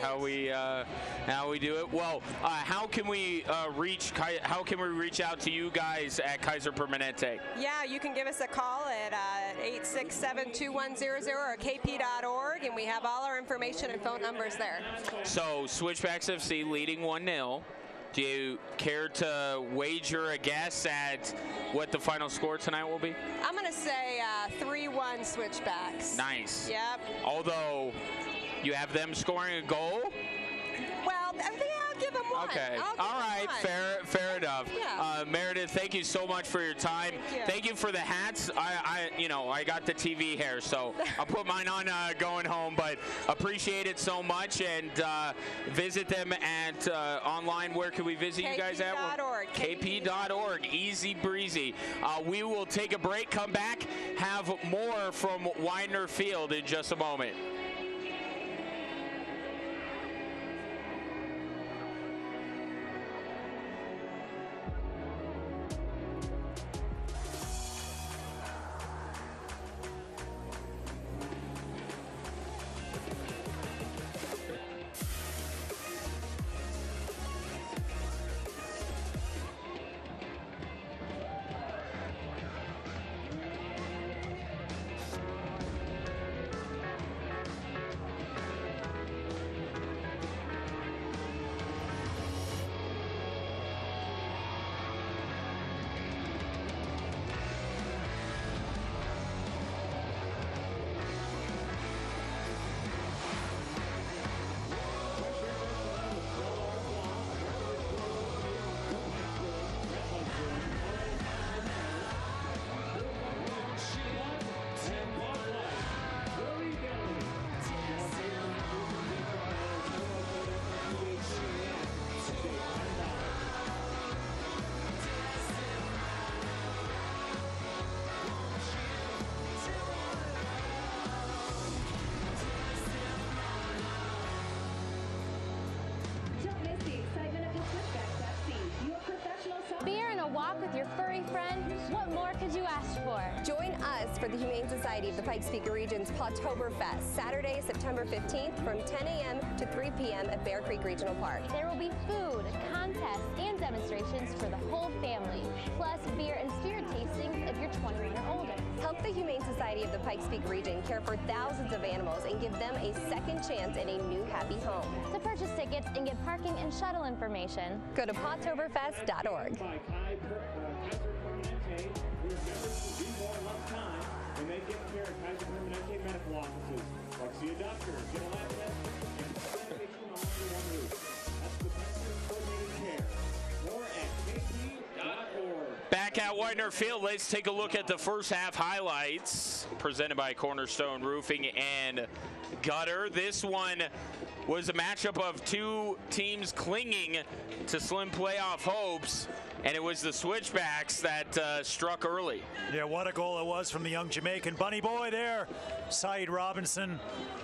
how we do it? Well, how can we reach out to you guys at Kaiser Permanente? Yeah, you can give us a call at 867-2100 or kp.org, and we have all our information and phone numbers there. So Switchbacks FC leading 1-0. Do you care to wager a guess at what the final score tonight will be? I'm going to say 3-1 Switchbacks. Nice. Yep. Although you have them scoring a goal? Well, I'll give them one. Okay. All right. Fair enough. Yeah. Meredith, thank you so much for your time. Thank you for the hats. I got the TV hair, so I'll put mine on going home, but appreciate it so much. And visit them at online. Where can we visit you guys at? KP.org. Easy breezy. We will take a break, come back, have more from Widener Field in just a moment. With your furry friend, what more could you ask for? Join us for the Humane Society of the Pikes Peak Region's Pawtoberfest, Saturday, September 15th from 10 a.m. to 3 p.m. at Bear Creek Regional Park. There will be food, contests, and demonstrations for the whole family, plus beer and spirit tastings if you're 21 or older. Help the Humane Society of the Pikes Peak Region care for thousands of animals and give them a second chance in a new happy home. To purchase tickets and get parking and shuttle information, go to pawtoberfest.org. And they get care at Kaiser Permanente medical offices. Like see a doctor, get a lab test, and medication all under one roof. That's the best coordinated care. More at Back at Widener Field, let's take a look at the first half highlights presented by Cornerstone Roofing and Gutter. This one was a matchup of two teams clinging to slim playoff hopes, and it was the Switchbacks that struck early. Yeah, what a goal it was from the young Jamaican bunny boy there, Saeed Robinson.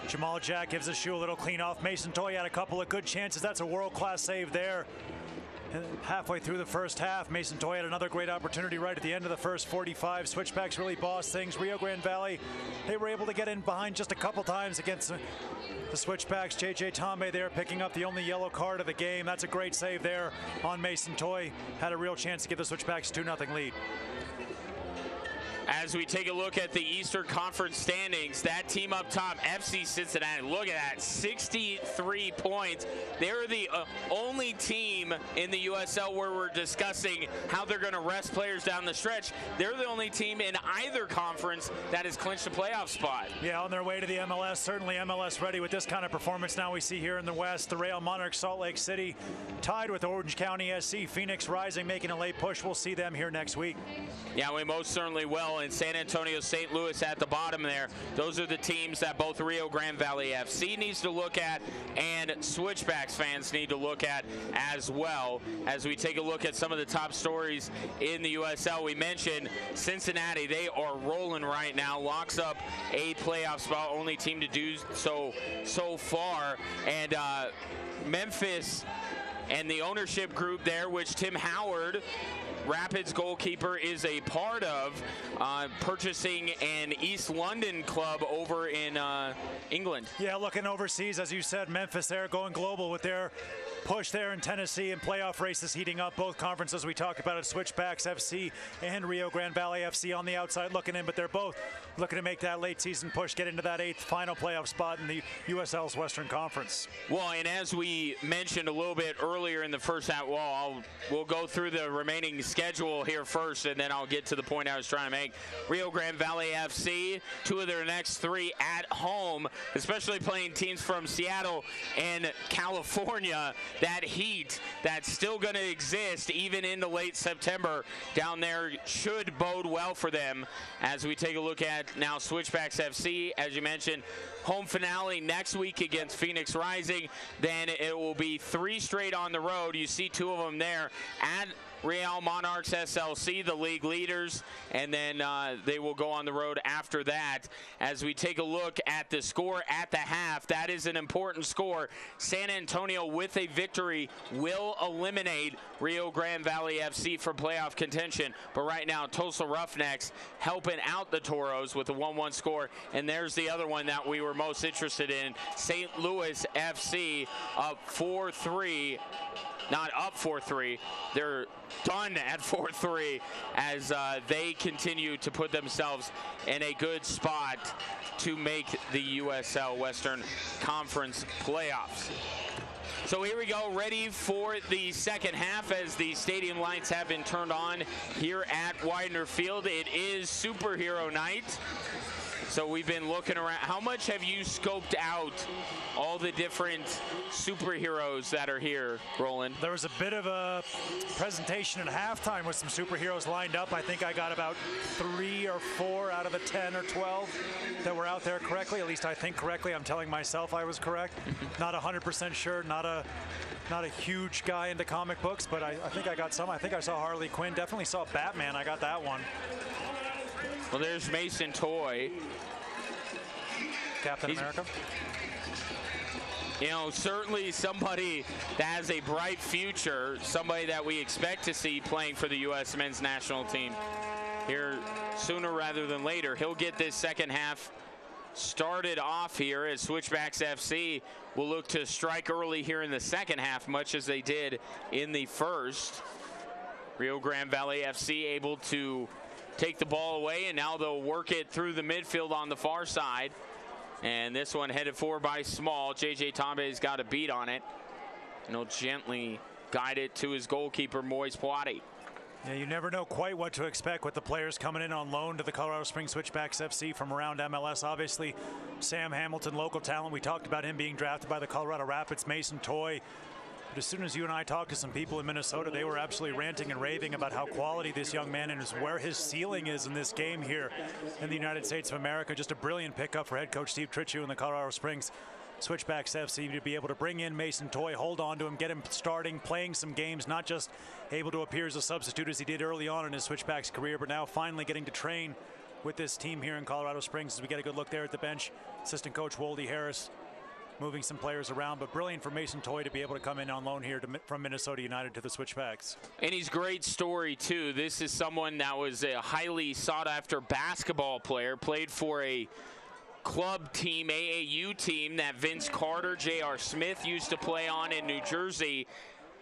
Jamal Jack gives his shoe a little clean off. Mason Toy had a couple of good chances. That's a world-class save there. And halfway through the first half, Mason Toy had another great opportunity right at the end of the first 45. Switchbacks really bossed things. Rio Grande Valley, they were able to get in behind just a couple times against the Switchbacks. JJ Tombe there picking up the only yellow card of the game. That's a great save there on Mason Toy. Had a real chance to give the Switchbacks a 2-0 lead. As we take a look at the Eastern Conference standings, that team up top, FC Cincinnati, look at that, 63 points. They're the only team in the USL where we're discussing how they're going to rest players down the stretch. They're the only team in either conference that has clinched a playoff spot. Yeah, on their way to the MLS, certainly MLS ready with this kind of performance now we see here in the West. The Real Monarchs, Salt Lake City, tied with Orange County SC. Phoenix Rising making a late push. We'll see them here next week. Yeah, we most certainly will. And San Antonio, St. Louis at the bottom there. Those are the teams that both Rio Grande Valley FC needs to look at and Switchbacks fans need to look at as well. As we take a look at some of the top stories in the USL, we mentioned Cincinnati. They are rolling right now. Locks up a playoff spot. Only team to do so far. And Memphis and the ownership group there, which Tim Howard, Rapids goalkeeper, is a part of, purchasing an East London club over in England. Yeah, looking overseas, as you said, Memphis there going global with their push there in Tennessee, and playoff races heating up. Both conferences we talked about at Switchbacks FC and Rio Grande Valley FC on the outside looking in, but they're both looking to make that late season push, get into that 8th final playoff spot in the USL's Western Conference. Well, and as we mentioned a little bit earlier in the first half, we'll go through the remaining schedule here first, and then I'll get to the point I was trying to make. Rio Grande Valley FC, 2 of their next 3 at home, especially playing teams from Seattle and California. That heat that's still going to exist even into late September down there should bode well for them. As we take a look at now Switchbacks FC, as you mentioned, home finale next week against Phoenix Rising. Then it will be 3 straight on the road. You see 2 of them there at Real Monarchs SLC, the league leaders, and then they will go on the road after that. As we take a look at the score at the half, that is an important score. San Antonio with a victory will eliminate Rio Grande Valley FC from playoff contention. But right now, Tulsa Roughnecks helping out the Toros with a 1-1 score. And there's the other one that we were most interested in. St. Louis FC up 4-3. Not up 4-3. They're done at 4-3 as they continue to put themselves in a good spot to make the USL Western Conference playoffs. So here we go, ready for the second half as the stadium lights have been turned on here at Widener Field. It is superhero night. So we've been looking around. How much have you scoped out all the different superheroes that are here, Roland? There was a bit of a presentation at halftime with some superheroes lined up. I think I got about 3 or 4 out of the 10 or 12 that were out there correctly. At least I think correctly. I'm telling myself I was correct. Not 100% sure. Not a huge guy into comic books, but I think I got some. I think I saw Harley Quinn. Definitely saw Batman. I got that one. Well, there's Mason Toy. Captain America. You know, certainly somebody that has a bright future, somebody that we expect to see playing for the U.S. men's national team here sooner rather than later. He'll get this second half started off here as Switchbacks FC will look to strike early here in the second half, much as they did in the first. Rio Grande Valley FC able to take the ball away, and now they'll work it through the midfield on the far side. And this one headed forward by Small. JJ Tombe's got a beat on it, and he'll gently guide it to his goalkeeper, Moise Poiti. Yeah, you never know quite what to expect with the players coming in on loan to the Colorado Springs Switchbacks FC from around MLS. Obviously, Sam Hamilton, local talent. We talked about him being drafted by the Colorado Rapids. Mason Toy, But as soon as you and I talked to some people in Minnesota, they were absolutely ranting and raving about how quality this young man is, where his ceiling is in this game here in the United States of America. Just a brilliant pickup for head coach Steve Tritchue in the Colorado Springs Switchbacks FC to be able to bring in Mason Toye, hold on to him, get him starting, playing some games, not just able to appear as a substitute as he did early on in his Switchbacks career, but now finally getting to train with this team here in Colorado Springs. As we get a good look there at the bench, assistant coach Woldy Harris moving some players around, but brilliant for Mason Toye to be able to come in on loan here from Minnesota United to the Switchbacks. And he's great story too. This is someone that was a highly sought after basketball player, played for a club team, AAU team that Vince Carter, J.R. Smith used to play on in New Jersey.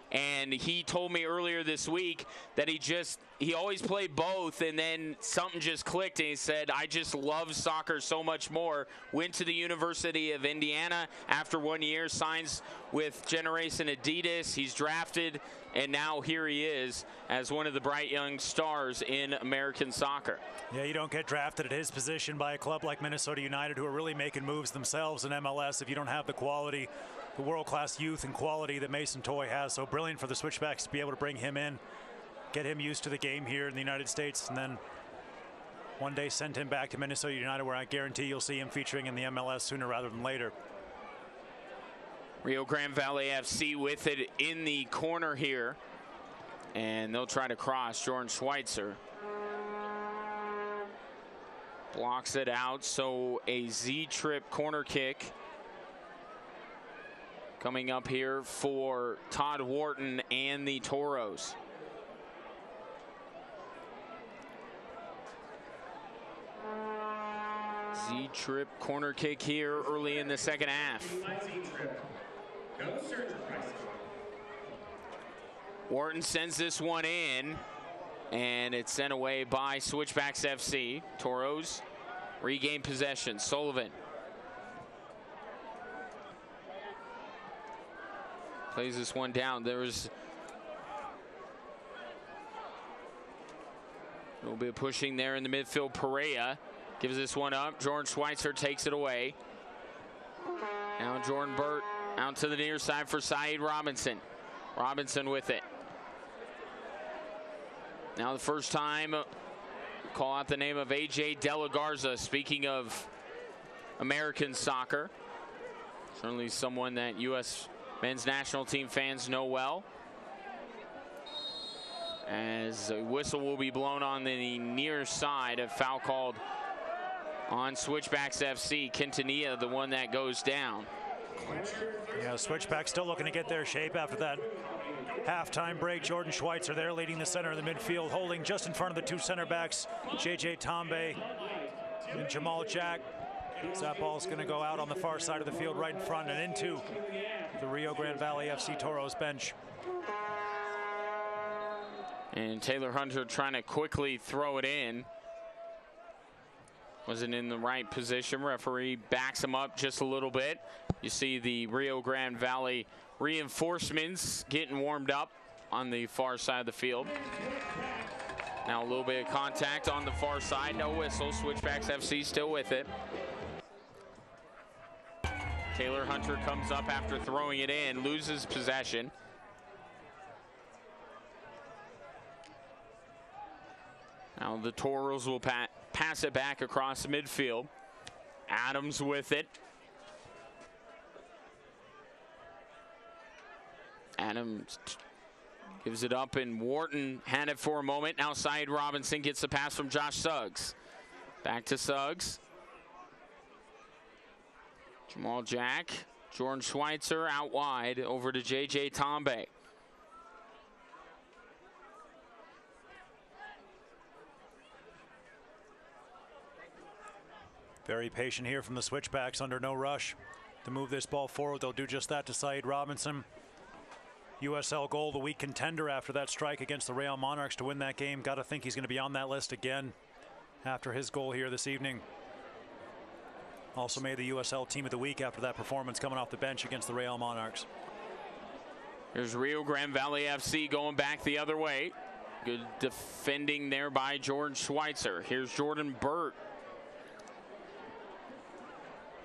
And he told me earlier this week that he always played both, and then something just clicked, and he said, I just love soccer so much more. Went to the University of Indiana after 1 year, signs with Generation Adidas. He's drafted, and now here he is as one of the bright young stars in American soccer. Yeah, you don't get drafted at his position by a club like Minnesota United, who are really making moves themselves in MLS, if you don't have the quality, the world-class youth and quality that Mason Toye has. So brilliant for the Switchbacks to be able to bring him in, get him used to the game here in the United States, and then one day send him back to Minnesota United, where I guarantee you'll see him featuring in the MLS sooner rather than later. Rio Grande Valley FC with it in the corner here, and they'll try to cross. Jordan Schweitzer blocks it out, so a Z-trip corner kick coming up here for Todd Wharton and the Toros. Z-trip corner kick here early in the second half. Wharton sends this one in, and it's sent away by Switchbacks FC. Toros regain possession. Sullivan plays this one down. There was a little bit of pushing there in the midfield. Perea gives this one up. Jordan Schweitzer takes it away. Now Jordan Burt out to the near side for Saeed Robinson. Robinson with it. Now the first time, call out the name of A.J. De La Garza. Speaking of American soccer, certainly someone that U.S. men's national team fans know well. As a whistle will be blown on the near side, a foul called on Switchbacks FC. Quintanilla, the one that goes down. Yeah, Switchbacks still looking to get their shape after that halftime break. Jordan Schweitzer there leading the center of the midfield, holding just in front of the two center backs, J.J. Tombe and Jamal Jack. So that ball's going to go out on the far side of the field right in front and into the Rio Grande Valley FC Toros bench. And Taylor Hunter trying to quickly throw it in. Wasn't in the right position. Referee backs him up just a little bit. You see the Rio Grande Valley reinforcements getting warmed up on the far side of the field. Now a little bit of contact on the far side. No whistle. Switchbacks FC still with it. Taylor Hunter comes up after throwing it in, loses possession. Now the Toros will pass it back across the midfield. Adams with it. Adams gives it up, and Wharton had it for a moment. Now Saeed Robinson gets the pass from Josh Suggs. Back to Suggs. Jamal Jack. Jordan Schweitzer out wide over to J.J. Tombe. Very patient here from the Switchbacks, under no rush to move this ball forward. They'll do just that to Saeed Robinson. USL Goal of the Week contender after that strike against the Real Monarchs to win that game. Got to think he's going to be on that list again after his goal here this evening. Also made the USL Team of the Week after that performance coming off the bench against the Real Monarchs. Here's Rio Grande Valley FC going back the other way. Good defending there by Jordan Schweitzer. Here's Jordan Burt.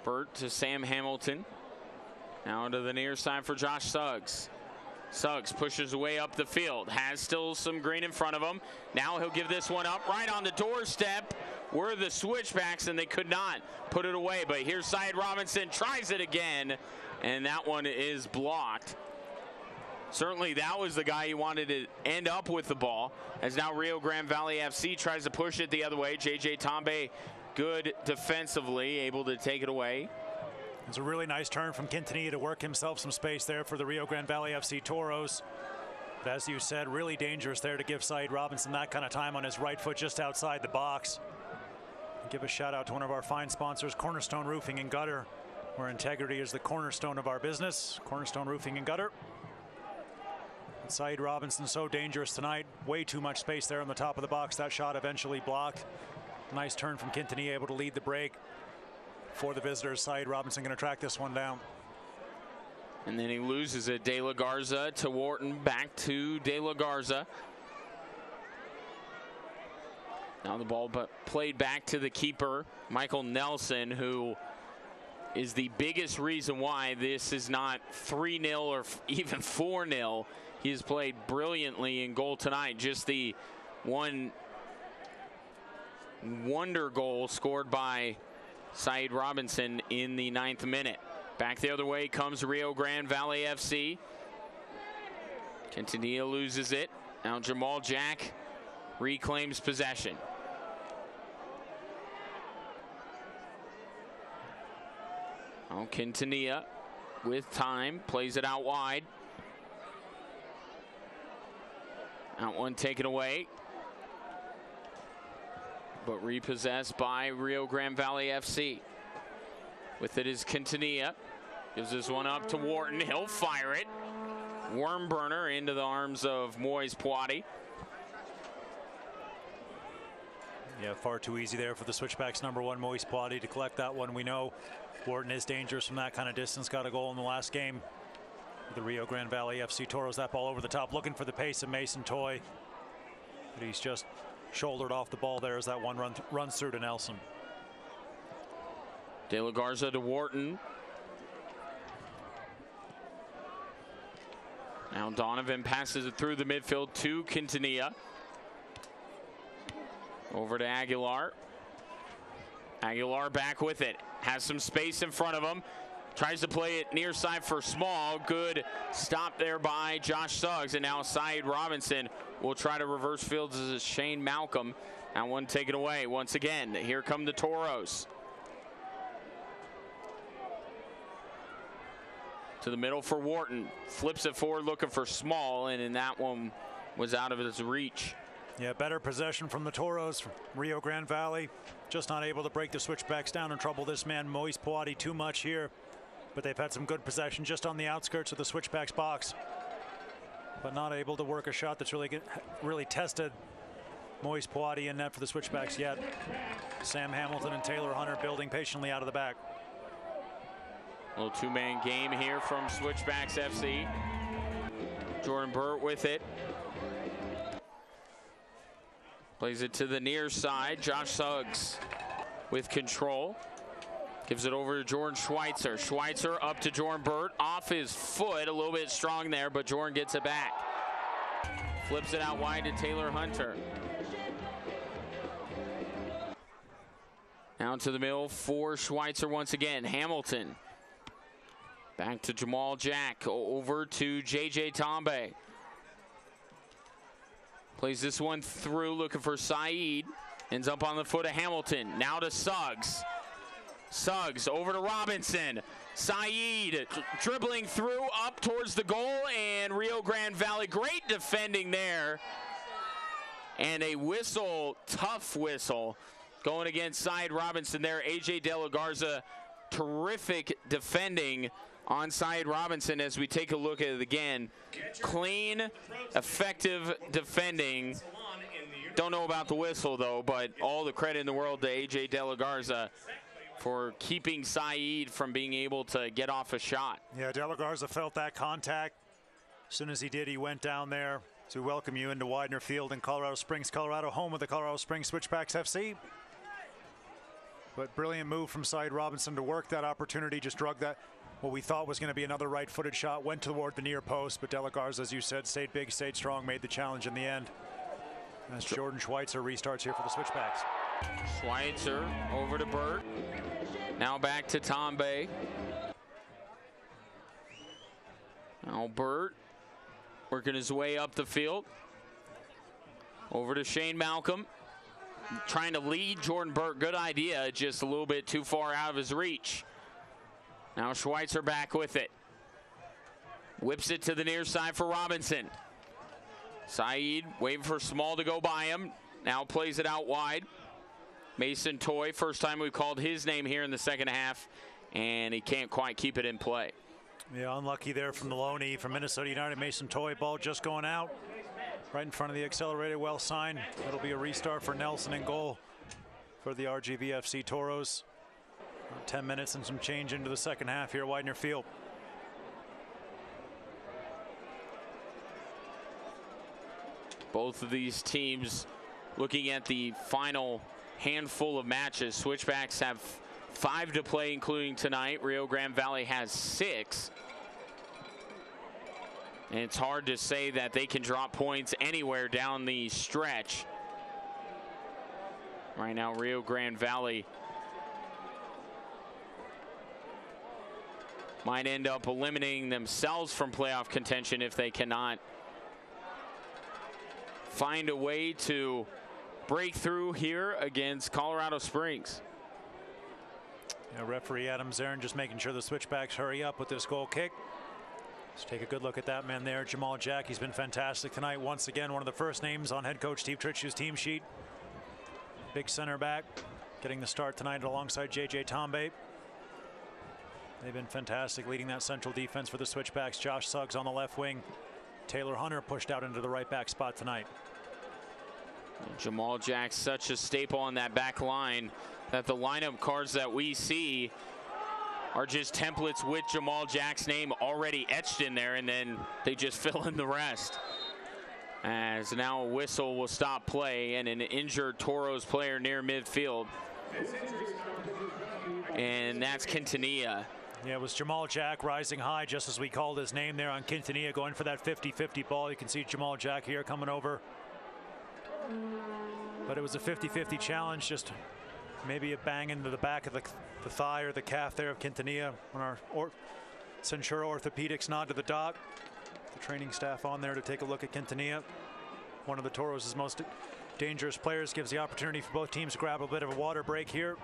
Burt to Sam Hamilton. Now to the near side for Josh Suggs. Suggs pushes away up the field, has still some green in front of him. Now he'll give this one up right on the doorstep. Were the Switchbacks, and they could not put it away. But here's Syed Robinson, tries it again, and that one is blocked. Certainly that was the guy you wanted to end up with the ball, as now Rio Grande Valley FC tries to push it the other way. J.J. Tombe, good defensively, able to take it away. It's a really nice turn from Quintanilla to work himself some space there for the Rio Grande Valley FC Toros. But as you said, really dangerous there to give Syed Robinson that kind of time on his right foot just outside the box. Give a shout out to one of our fine sponsors, Cornerstone Roofing and Gutter, where integrity is the cornerstone of our business. Cornerstone Roofing and Gutter. And Syed Robinson so dangerous tonight. Way too much space there on the top of the box. That shot eventually blocked. Nice turn from Quintanilla, able to lead the break for the visitors. Syed Robinson going to track this one down. And then he loses it. De La Garza to Wharton, back to De La Garza. Now the ball played back to the keeper, Michael Nelson, who is the biggest reason why this is not 3-0 or even 4-0. He has played brilliantly in goal tonight. Just the one wonder goal scored by Syed Robinson in the 9th minute. Back the other way comes Rio Grande Valley FC. Quintanilla loses it. Now Jamal Jack reclaims possession. Oh, Quintanilla with time plays it out wide. That one taken away, but repossessed by Rio Grande Valley FC. With it is Quintanilla. Gives this one up to Wharton. He'll fire it. Worm burner into the arms of Moise Poiti. Yeah, far too easy there for the Switchbacks number 1, Moise Poiti, to collect that one. We know Wharton is dangerous from that kind of distance. Got a goal in the last game. The Rio Grande Valley FC Toros, that ball over the top, looking for the pace of Mason Toy. But he's just shouldered off the ball there as that one runs through to Nelson. De La Garza to Wharton. Now Donovan passes it through the midfield to Quintanilla. Over to Aguilar. Aguilar back with it. Has some space in front of him. Tries to play it near side for Small. Good stop there by Josh Suggs. And now Syed Robinson will try to reverse fields as Shane Malcolm. And one taken away once again. Here come the Toros. To the middle for Wharton. Flips it forward looking for Small. And that one was out of his reach. Yeah, better possession from the Toros from Rio Grande Valley. Just not able to break the Switchbacks down and trouble this man, Moise Poiti, too much here. But they've had some good possession just on the outskirts of the Switchbacks box. But not able to work a shot that's really tested Moise Poiti in net for the Switchbacks yet. Sam Hamilton and Taylor Hunter building patiently out of the back. Little two-man game here from Switchbacks FC. Jordan Burt with it. Plays it to the near side. Josh Suggs with control. Gives it over to Jordan Schweitzer. Schweitzer up to Jordan Burt. Off his foot. A little bit strong there, but Jordan gets it back. Flips it out wide to Taylor Hunter. Now to the middle for Schweitzer once again. Hamilton. Back to Jamal Jack. Over to J.J. Tombe. Plays this one through, looking for Saeed. Ends up on the foot of Hamilton. Now to Suggs. Suggs over to Robinson. Saeed dribbling through up towards the goal, and Rio Grande Valley, great defending there. And a whistle, tough whistle, going against Syed Robinson there. AJ De La Garza, terrific defending on Syed Robinson as we take a look at it again. Clean, effective defending. Don't know about the whistle though, but all the credit in the world to AJ De La Garza for keeping Saeed from being able to get off a shot. Yeah, De La Garza felt that contact. As soon as he did, he went down there to welcome you into Widener Field in Colorado Springs, Colorado, home of the Colorado Springs Switchbacks FC. But brilliant move from Syed Robinson to work that opportunity, just drug that what we thought was going to be another right-footed shot went toward the near post, but De La Garza, as you said, stayed big, stayed strong, made the challenge in the end. As Jordan Schweitzer restarts here for the Switchbacks. Schweitzer over to Burt. Now back to Tombe. Now Burt working his way up the field. Over to Shane Malcolm. Trying to lead Jordan Burt. Good idea, just a little bit too far out of his reach. Now Schweitzer back with it. Whips it to the near side for Robinson. Saeed waiting for Small to go by him. Now plays it out wide. Mason Toy, first time we've called his name here in the second half, and he can't quite keep it in play. Yeah, unlucky there from the Loney from Minnesota United. Mason Toy, ball just going out. Right in front of the accelerated, well signed. It'll be a restart for Nelson in goal for the RGVFC Toros. 10 minutes and some change into the second half here at Widener Field. Both of these teams looking at the final handful of matches. Switchbacks have 5 to play, including tonight. Rio Grande Valley has 6. And it's hard to say that they can drop points anywhere down the stretch. Right now, Rio Grande Valley might end up eliminating themselves from playoff contention if they cannot find a way to break through here against Colorado Springs. Yeah, referee Adam Zarin just making sure the Switchbacks hurry up with this goal kick. Let's take a good look at that man there, Jamal Jack. He's been fantastic tonight. Once again, one of the first names on head coach Steve Tritch's team sheet. Big center back, getting the start tonight alongside JJ Tombe. They've been fantastic leading that central defense for the Switchbacks. Josh Suggs on the left wing. Taylor Hunter pushed out into the right back spot tonight. Jamal Jack, such a staple on that back line that the lineup cards that we see are just templates with Jamal Jack's name already etched in there, and then they just fill in the rest. As now a whistle will stop play and an injured Toros player near midfield. And that's Quintanilla. Yeah, it was Jamal Jack rising high just as we called his name there on Quintanilla, going for that 50-50 ball. You can see Jamal Jack here coming over. But it was a 50-50 challenge, just maybe a bang into the back of the thigh or the calf there of Quintanilla. When our Centura Orthopedics nod to the doc, the training staff on there to take a look at Quintanilla. One of the Toros' most dangerous players, gives the opportunity for both teams to grab a bit of a water break here.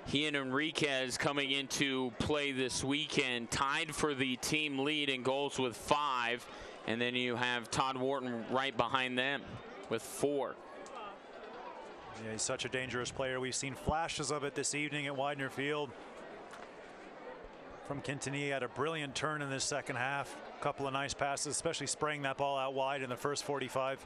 He and Enriquez coming into play this weekend, tied for the team lead in goals with 5. And then you have Todd Wharton right behind them with 4. Yeah, he's such a dangerous player. We've seen flashes of it this evening at Widener Field. From Quintanilla, had a brilliant turn in this second half. A couple of nice passes, especially spraying that ball out wide in the first 45.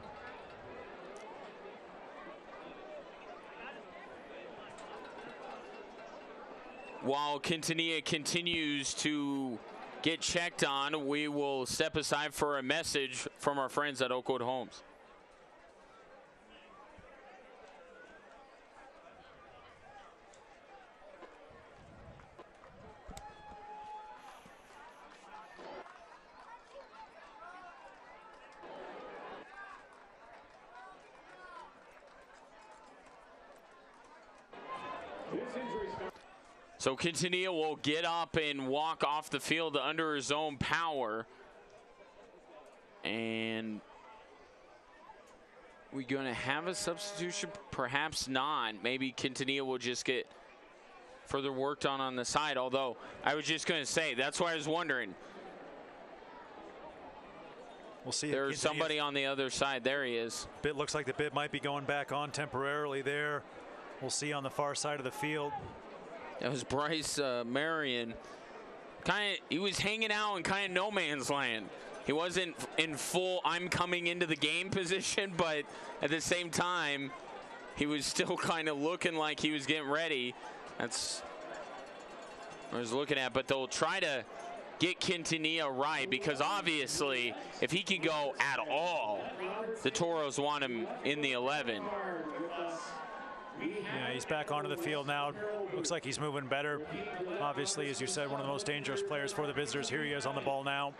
While Quintanilla continues to get checked on, we will step aside for a message from our friends at Oakwood Homes. So Quintanilla will get up and walk off the field under his own power. And we're going to have a substitution? Perhaps not. Maybe Quintanilla will just get further worked on the side. Although, I was just going to say, that's why I was wondering. We'll see. There's somebody on the other side. There he is. Bit looks like the bid might be going back on temporarily there. We'll see on the far side of the field. That was Bryce Marion. He was hanging out in kind of no man's land. He wasn't in full I'm coming into the game position, but at the same time, he was still kind of looking like he was getting ready. That's what I was looking at. But they'll try to get Quintanilla right, because obviously, if he can go at all, the Toros want him in the 11. Yeah, he's back onto the field now. Looks like he's moving better. Obviously, as you said, one of the most dangerous players for the visitors. Here he is on the ball now.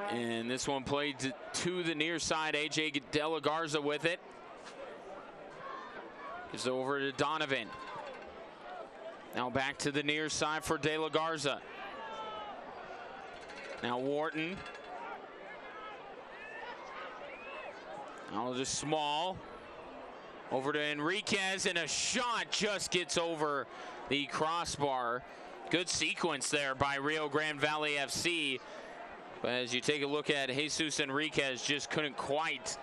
And this one played to the near side. AJ De La Garza with it. Gives it over to Donovan. Now back to the near side for De La Garza. Now Wharton. Now just small. Over to Enriquez, and a shot just gets over the crossbar. Good sequence there by Rio Grande Valley FC. But as you take a look at Jesus Enriquez, just couldn't quite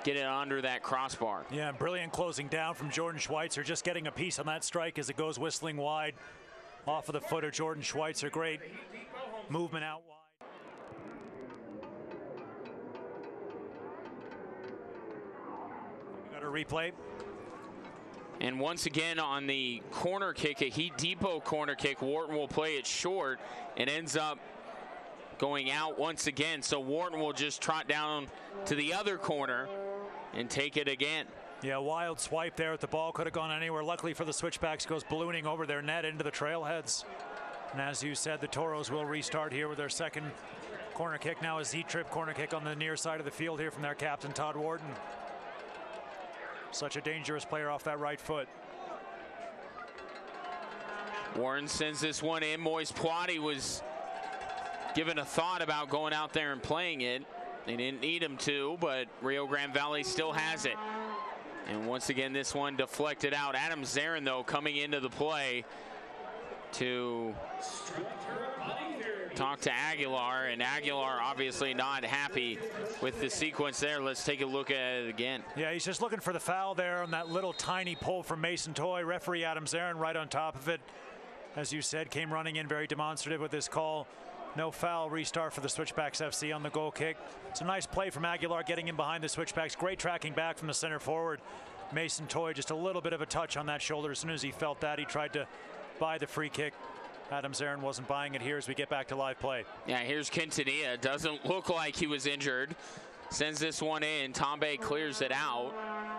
get it under that crossbar. Yeah, brilliant closing down from Jordan Schweitzer, just getting a piece on that strike as it goes whistling wide off of the foot of Jordan Schweitzer. Great movement out wide. Got a replay. And once again on the corner kick, a Heat Depot corner kick, Wharton will play it short and ends up going out once again. So Wharton will just trot down to the other corner and take it again. Yeah, wild swipe there at the ball. Could have gone anywhere. Luckily for the Switchbacks, goes ballooning over their net into the trailheads. And as you said, the Toros will restart here with their second corner kick. Now a Z-trip corner kick on the near side of the field here from their captain, Todd Wharton. Such a dangerous player off that right foot. Warren sends this one in. Moise Poiti was given a thought about going out there and playing it. They didn't need him to, but Rio Grande Valley still has it. And once again, this one deflected out. Adam Zarin, though, coming into the play to talk to Aguilar, and Aguilar obviously not happy with the sequence there. Let's take a look at it again. Yeah, he's just looking for the foul there on that little tiny pull from Mason Toy. Referee Adam Zarin right on top of it. As you said, came running in very demonstrative with this call. No foul. Restart for the Switchbacks FC on the goal kick. It's a nice play from Aguilar getting in behind the Switchbacks. Great tracking back from the center forward. Mason Toy, just a little bit of a touch on that shoulder. As soon as he felt that, he tried to buy the free kick. Adam Zarin wasn't buying it here as we get back to live play. Yeah, here's Quintanilla. Doesn't look like he was injured. Sends this one in. Tombe clears it out,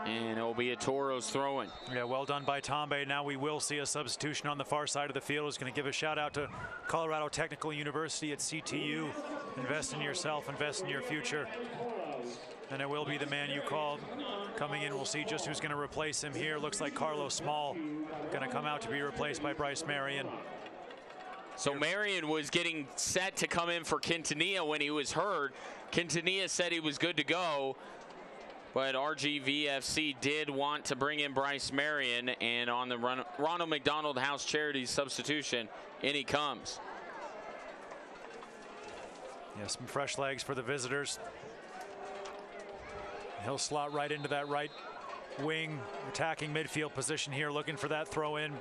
and it'll be a Toros throw-in. Yeah, well done by Tombe. Now we will see a substitution on the far side of the field. Is going to give a shout out to Colorado Technical University at CTU. Invest in yourself, invest in your future. And it will be the man you called. Coming in, we'll see just who's going to replace him here. Looks like Carlos Small going to come out to be replaced by Bryce Marion. So Marion was getting set to come in for Quintanilla when he was hurt. Quintanilla said he was good to go, but RGVFC did want to bring in Bryce Marion, and on the Ronald McDonald House Charities substitution, in he comes. Yeah, some fresh legs for the visitors. He'll slot right into that right wing, attacking midfield position here, looking for that throw in.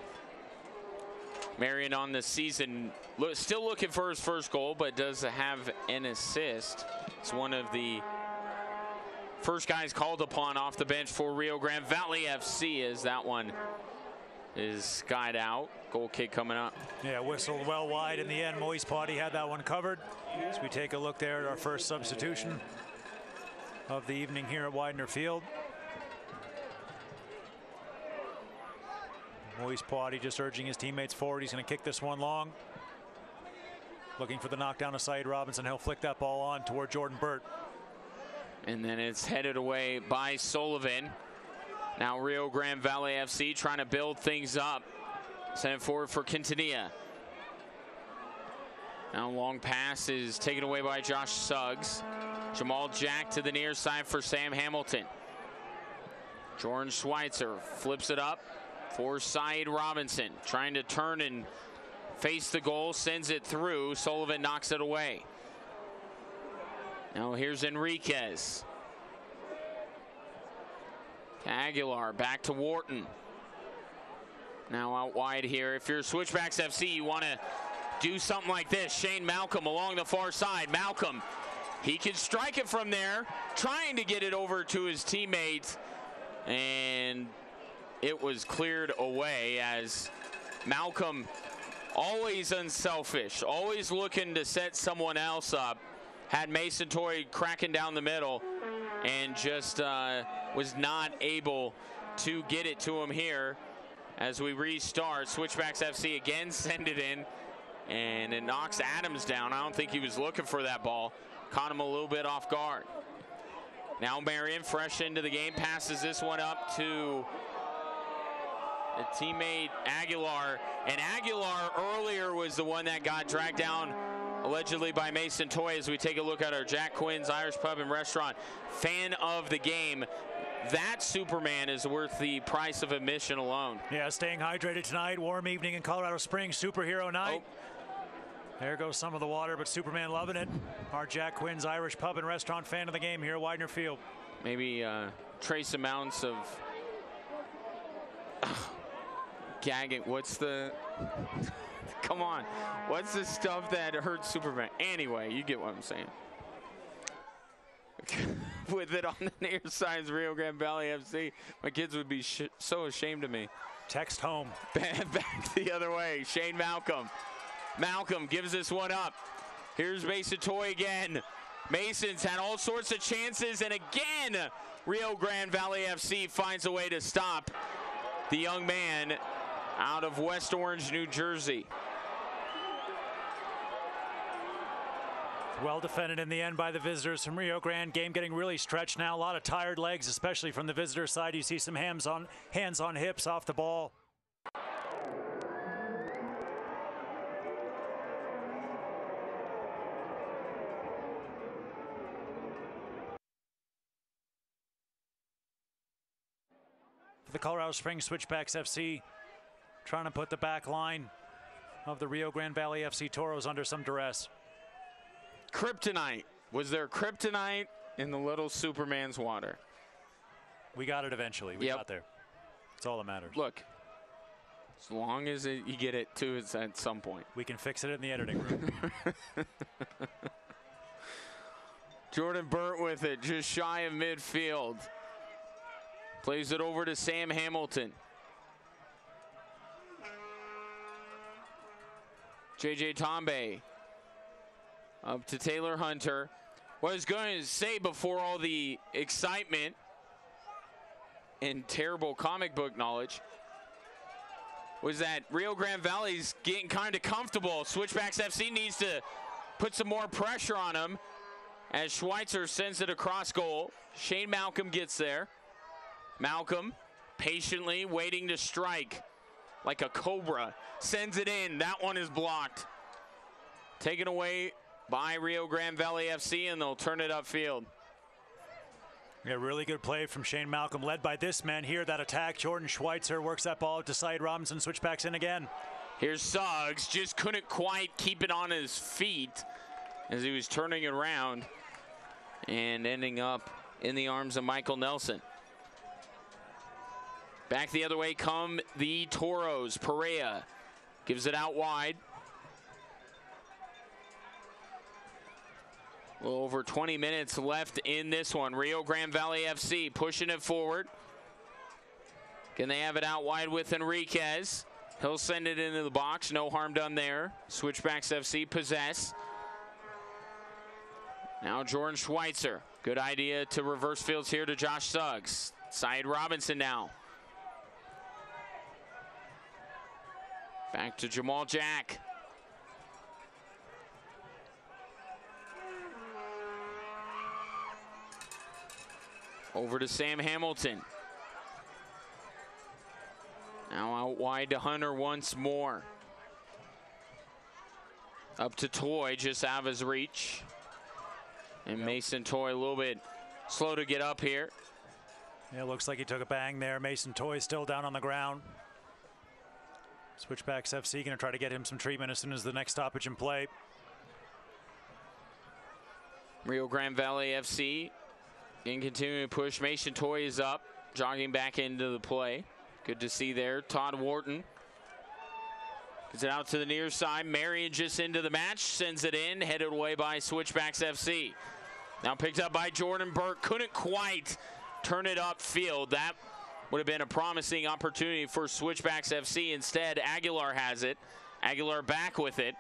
Marion on the season, still looking for his first goal, but does have an assist. It's one of the first guys called upon off the bench for Rio Grande Valley FC, as that one is skied out. Goal kick coming up. Yeah, whistled well wide in the end. Moise Poiti had that one covered. As we take a look there at our first substitution of the evening here at Widener Field. Moise Poiti just urging his teammates forward. He's going to kick this one long. Looking for the knockdown of Saeed Robinson. He'll flick that ball on toward Jordan Burt. And then it's headed away by Sullivan. Now Rio Grande Valley FC trying to build things up. Send it forward for Quintanilla. Now long pass is taken away by Josh Suggs. Jamal Jack to the near side for Sam Hamilton. Jordan Schweitzer flips it up for Saeed Robinson. Trying to turn and face the goal, sends it through. Sullivan knocks it away. Now here's Enriquez. Aguilar back to Wharton. Now out wide here. If you're Switchbacks FC, you want to do something like this. Shane Malcolm along the far side. Malcolm, he can strike it from there, trying to get it over to his teammates, and it was cleared away as Malcolm, always unselfish, always looking to set someone else up, had Mason Toy cracking down the middle, and just was not able to get it to him here. As we restart, Switchbacks FC again send it in, and it knocks Adams down. I don't think he was looking for that ball. Caught him a little bit off guard. Now Marion, fresh into the game, passes this one up to a teammate Aguilar. And Aguilar earlier was the one that got dragged down allegedly by Mason Toy. As we take a look at our Jack Quinn's Irish Pub and Restaurant fan of the game. That Superman is worth the price of admission alone. Yeah, staying hydrated tonight. Warm evening in Colorado Springs. Superhero night. There goes some of the water, but Superman loving it. Our Jack Quinn's Irish Pub and Restaurant fan of the game here at Widener Field. Maybe trace amounts of gagging. What's the... Come on. What's the stuff that hurts Superman? Anyway, you get what I'm saying. With it on the near side, Rio Grande Valley FC. My kids would be so ashamed of me. Text home. Back the other way. Shane Malcolm. Malcolm gives this one up. Here's Mason Toy again. Mason's had all sorts of chances, and again, Rio Grande Valley FC finds a way to stop the young man out of West Orange, New Jersey. Well defended in the end by the visitors from Rio Grande. Game getting really stretched now. A lot of tired legs, especially from the visitor side. You see some hands on hips off the ball. The Colorado Springs Switchbacks FC trying to put the back line of the Rio Grande Valley FC Toros under some duress. Kryptonite. Was there kryptonite in the little Superman's water? We got it eventually. We got there. That's all that matters. Look, as long as you get it to us at some point. We can fix it in the editing room. Jordan Burt with it, just shy of midfield. Plays it over to Sam Hamilton. JJ Tombe up to Taylor Hunter. What I was going to say before all the excitement and terrible comic book knowledge was that Rio Grande Valley's getting kind of comfortable. Switchbacks FC needs to put some more pressure on them as Schweitzer sends it across goal. Shane Malcolm gets there. Malcolm patiently waiting to strike like a cobra. Sends it in. That one is blocked. Taken away by Rio Grande Valley FC, and they'll turn it upfield. Yeah, really good play from Shane Malcolm, led by this man here. That attack, Jordan Schweitzer works that ball out to Syed Robinson. Switchbacks in again. Here's Suggs. Just couldn't quite keep it on his feet as he was turning it around and ending up in the arms of Michael Nelson. Back the other way come the Toros. Perea gives it out wide. A little over 20 minutes left in this one. Rio Grande Valley FC pushing it forward. Can they have it out wide with Enriquez? He'll send it into the box. No harm done there. Switchbacks FC possess. Now Jordan Schweitzer. Good idea to reverse fields here to Josh Suggs. Syed Robinson now. Back to Jamal Jack. Over to Sam Hamilton. Now out wide to Hunter once more. Up to Toy, just out of his reach. And Mason Toy a little bit slow to get up here. Yeah, looks like he took a bang there. Mason Toy still down on the ground. Switchbacks FC going to try to get him some treatment as soon as the next stoppage in play. Rio Grande Valley FC in continuing to push. Mason Toy is up, jogging back into the play. Good to see there. Todd Wharton gets it out to the near side. Marion just into the match, sends it in, headed away by Switchbacks FC. Now picked up by Jordan Burke. Couldn't quite turn it upfield. That would have been a promising opportunity for Switchbacks FC. Instead, Aguilar has it. Aguilar back with it.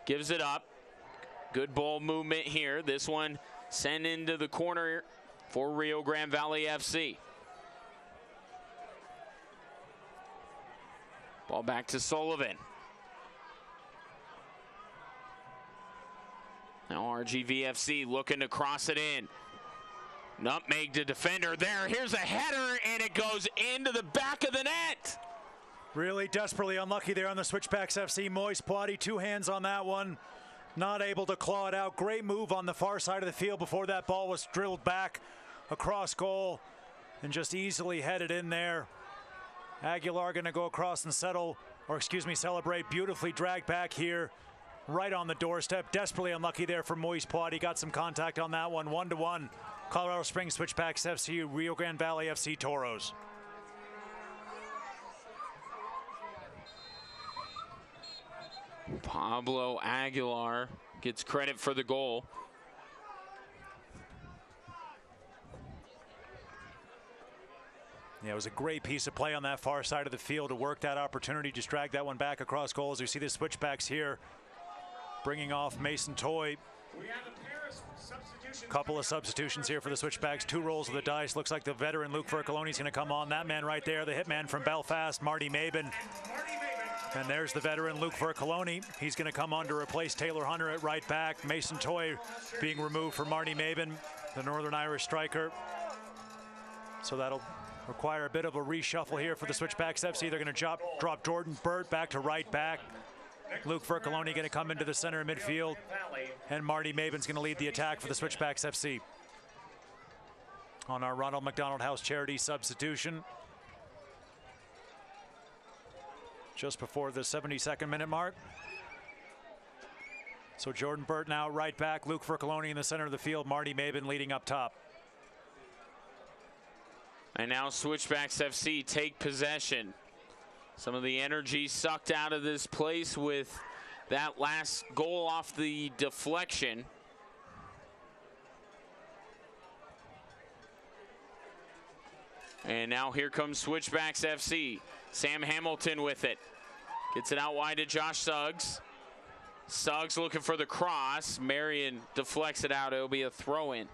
Gives it up. Good ball movement here. This one sent into the corner for Rio Grande Valley FC. Ball back to Sullivan. Now RGVFC looking to cross it in. Nutmeg to defender there. Here's a header, and it goes into the back of the net. Really desperately unlucky there on the Switchbacks FC. Moise Poiti, 2 hands on that one. Not able to claw it out. Great move on the far side of the field before that ball was drilled back across goal and just easily headed in there. Aguilar going to go across and celebrate. Beautifully dragged back here, right on the doorstep. Desperately unlucky there for Moise Poiti. Got some contact on that one. 1-1. Colorado Springs Switchbacks FC, Rio Grande Valley FC Toros. Pablo Aguilar gets credit for the goal. Yeah, it was a great piece of play on that far side of the field to work that opportunity, just drag that one back across goals. You see the Switchbacks here bringing off Mason Toy. Couple of substitutions here for the Switchbacks. 2 rolls of the dice. Looks like the veteran Luke Furcoloni is going to come on. That man right there, the hitman from Belfast, Marty Mabin. And there's the veteran Luke Furcoloni. He's going to come on to replace Taylor Hunter at right back. Mason Toy being removed for Marty Mabin, the Northern Irish striker. So that'll require a bit of a reshuffle here for the Switchbacks FC. They're going to drop Jordan Burt back to right back. Luke Furcoloni going to come into the center of midfield, and Marty Mabin's going to lead the attack for the Switchbacks FC. On our Ronald McDonald House charity substitution, just before the 72nd minute mark. So Jordan Burt now right back, Luke Furcoloni in the center of the field, Marty Mabin leading up top. And now Switchbacks FC take possession. Some of the energy sucked out of this place with that last goal off the deflection. And now here comes Switchbacks FC. Sam Hamilton with it. Gets it out wide to Josh Suggs. Suggs looking for the cross. Marion deflects it out. It'll be a throw-in.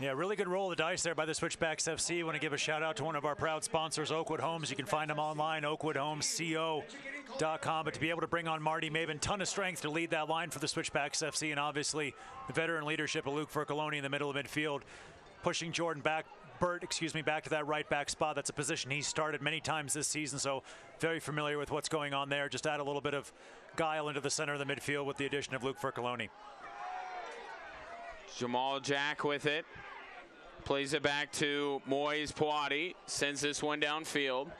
Yeah, really good roll of the dice there by the Switchbacks FC. Want to give a shout out to one of our proud sponsors, Oakwood Homes. You can find them online, oakwoodhomesco.com. But to be able to bring on Marty Mabin, ton of strength to lead that line for the Switchbacks FC, and obviously the veteran leadership of Luke Furcoloni in the middle of midfield, pushing Burt back to that right back spot. That's a position he's started many times this season, so very familiar with what's going on there. Just add a little bit of guile into the center of the midfield with the addition of Luke Furcoloni. Jamal Jack with it. Plays it back to Moise Poiti. Sends this one downfield.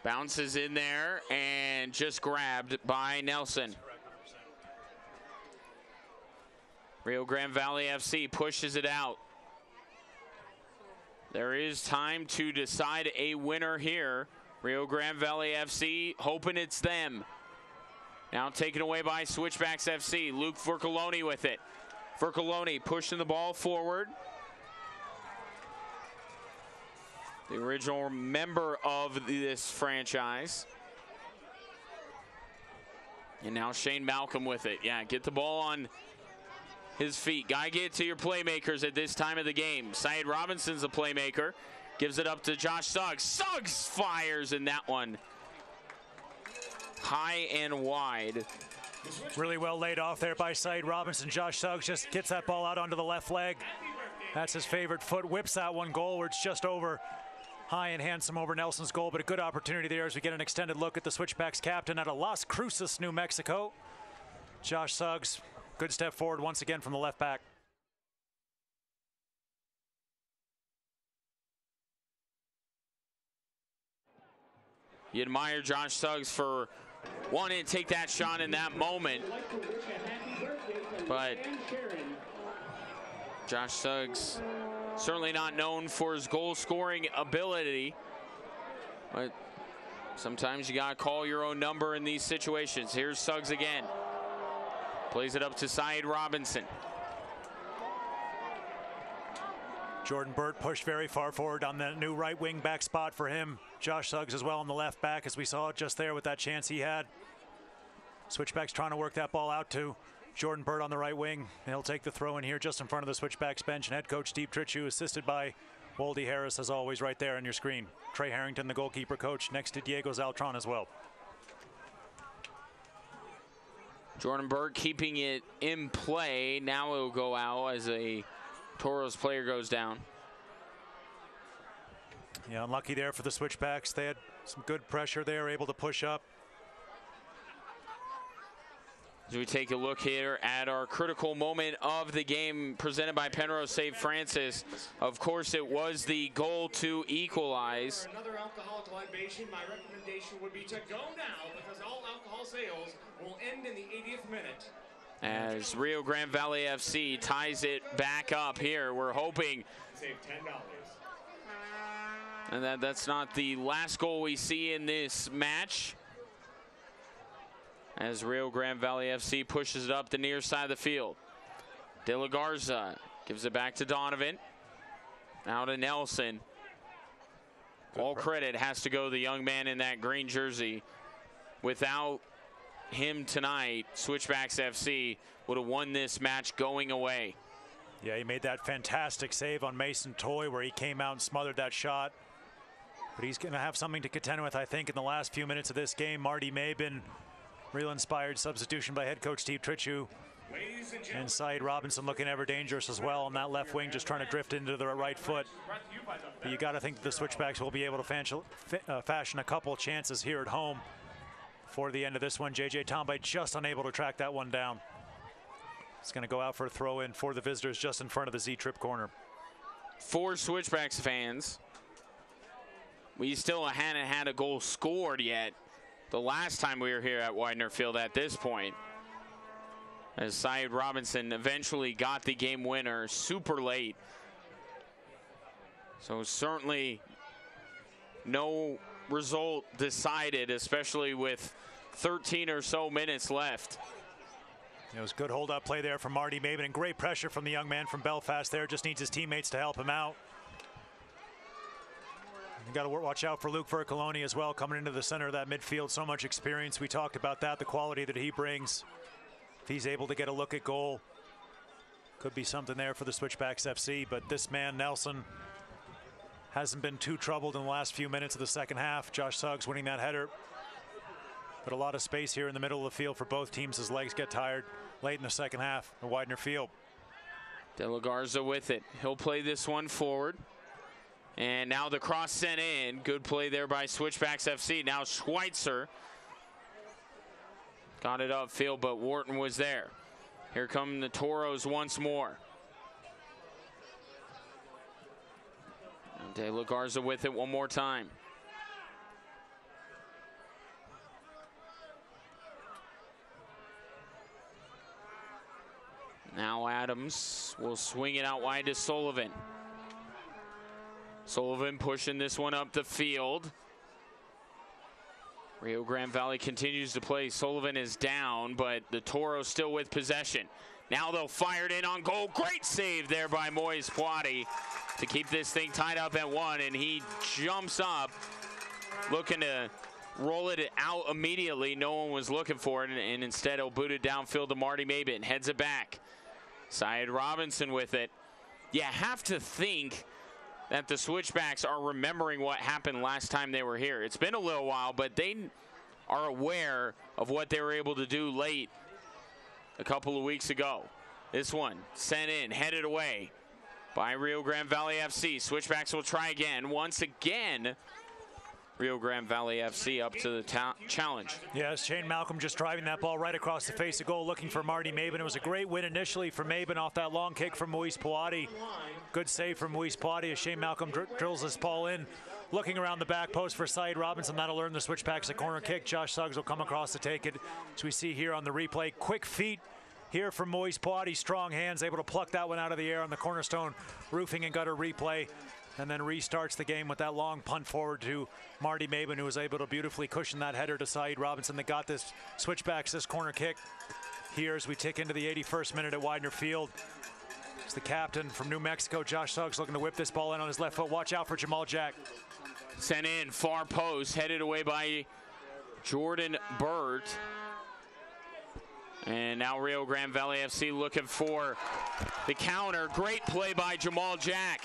Bounces in there and just grabbed by Nelson. Rio Grande Valley FC pushes it out. There is time to decide a winner here. Rio Grande Valley FC hoping it's them. Now taken away by Switchbacks FC. Luke Furcoloni with it. Furcoloni pushing the ball forward. The original member of this franchise. And now Shane Malcolm with it. Yeah, get the ball on his feet. Gotta get to your playmakers at this time of the game. Syed Robinson's a playmaker. Gives it up to Josh Suggs. Suggs fires in that one. High and wide. Really well laid off there by Syed Robinson. Josh Suggs just gets that ball out onto the left leg. That's his favorite foot. Whips that one goal where it's just over, high and handsome over Nelson's goal. But a good opportunity there as we get an extended look at the Switchbacks captain out of Las Cruces, New Mexico. Josh Suggs, good step forward once again from the left back. You admire Josh Suggs for wanting to take that shot in that moment. But Josh Suggs certainly not known for his goal scoring ability. But sometimes you gotta call your own number in these situations. Here's Suggs again. Plays it up to Syed Robinson. Jordan Burt pushed very far forward on the new right wing back spot for him. Josh Suggs as well on the left back, as we saw just there with that chance he had. Switchbacks trying to work that ball out to Jordan Bird on the right wing. He'll take the throw in here just in front of the Switchbacks bench. And head coach Steve Tritchu, assisted by Woldy Harris, as always, right there on your screen. Trey Harrington, the goalkeeper coach, next to Diego Zaltron as well. Jordan Bird keeping it in play. Now it'll go out as a Toros player goes down. Yeah, unlucky there for the Switchbacks. They had some good pressure there, able to push up. As we take a look here at our critical moment of the game presented by Penrose St. Francis. Of course, it was the goal to equalize. For another alcoholic libation, my recommendation would be to go now, because all alcohol sales will end in the 80th minute. As Rio Grande Valley FC ties it back up here, we're hoping. Save $10. And that's not the last goal we see in this match. As Rio Grande Valley FC pushes it up the near side of the field. De La Garza gives it back to Donovan. Now to Nelson. All credit has to go to the young man in that green jersey. Without him tonight, Switchbacks FC would have won this match going away. Yeah, he made that fantastic save on Mason Toy where he came out and smothered that shot. But he's going to have something to contend with, I think, in the last few minutes of this game. Marty Mabin, real inspired substitution by head coach Steve Tritchu. And Saeed Robinson looking ever dangerous as well on that left wing, just trying to drift into the right foot. But you got to think the Switchbacks will be able to fashion a couple chances here at home for the end of this one. JJ Tombay just unable to track that one down. It's going to go out for a throw in for the visitors just in front of the Z-Trip corner. For Switchbacks fans, we still hadn't had a goal scored yet the last time we were here at Widener Field at this point. As Saeed Robinson eventually got the game winner super late. So certainly no result decided, especially with 13 or so minutes left. It was good hold-up play there from Marty Mabin, and great pressure from the young man from Belfast there. Just needs his teammates to help him out. You got to watch out for Luke Vercoloni as well, coming into the center of that midfield. So much experience. We talked about that, the quality that he brings. If he's able to get a look at goal, could be something there for the Switchbacks FC. But this man, Nelson, hasn't been too troubled in the last few minutes of the second half. Josh Suggs winning that header. But a lot of space here in the middle of the field for both teams as legs get tired late in the second half at Widener Field. De La Garza with it. He'll play this one forward. And now the cross sent in. Good play there by Switchbacks FC. Now Schweitzer got it upfield, but Wharton was there. Here come the Toros once more. And De La Garza with it one more time. Now Adams will swing it out wide to Sullivan. Sullivan pushing this one up the field. Rio Grande Valley continues to play. Sullivan is down, but the Toros still with possession. Now they'll fire it in on goal. Great save there by Moise Poiti to keep this thing tied up at 1, and he jumps up looking to roll it out immediately. No one was looking for it, and instead he'll boot it downfield to Marty Mabin. Heads it back. Saeed Robinson with it. You have to think that the Switchbacks are remembering what happened last time they were here. It's been a little while, but they are aware of what they were able to do late a couple of weeks ago. This one sent in, headed away by Rio Grande Valley FC. Switchbacks will try again. Once again, Rio Grande Valley FC up to the challenge. Yes, Shane Malcolm just driving that ball right across the face of goal, looking for Marty Mabin. It was a great win initially for Mabin off that long kick from Moise Poiti. Good save from Moise Poiti as Shane Malcolm drills this ball in. Looking around the back post for Saeed Robinson. That'll earn the Switchbacks a corner kick. Josh Suggs will come across to take it. As we see here on the replay, quick feet here from Moise Poiti. Strong hands, able to pluck that one out of the air on the Cornerstone Roofing and Gutter replay. And then restarts the game with that long punt forward to Marty Mabin, who was able to beautifully cushion that header to Saeed Robinson that got this Switchbacks this corner kick here as we tick into the 81st minute at Widener Field. It's the captain from New Mexico, Josh Suggs, looking to whip this ball in on his left foot. Watch out for Jamal Jack. Sent in, far post, headed away by Jordan Burt. And now Rio Grande Valley FC looking for the counter. Great play by Jamal Jack.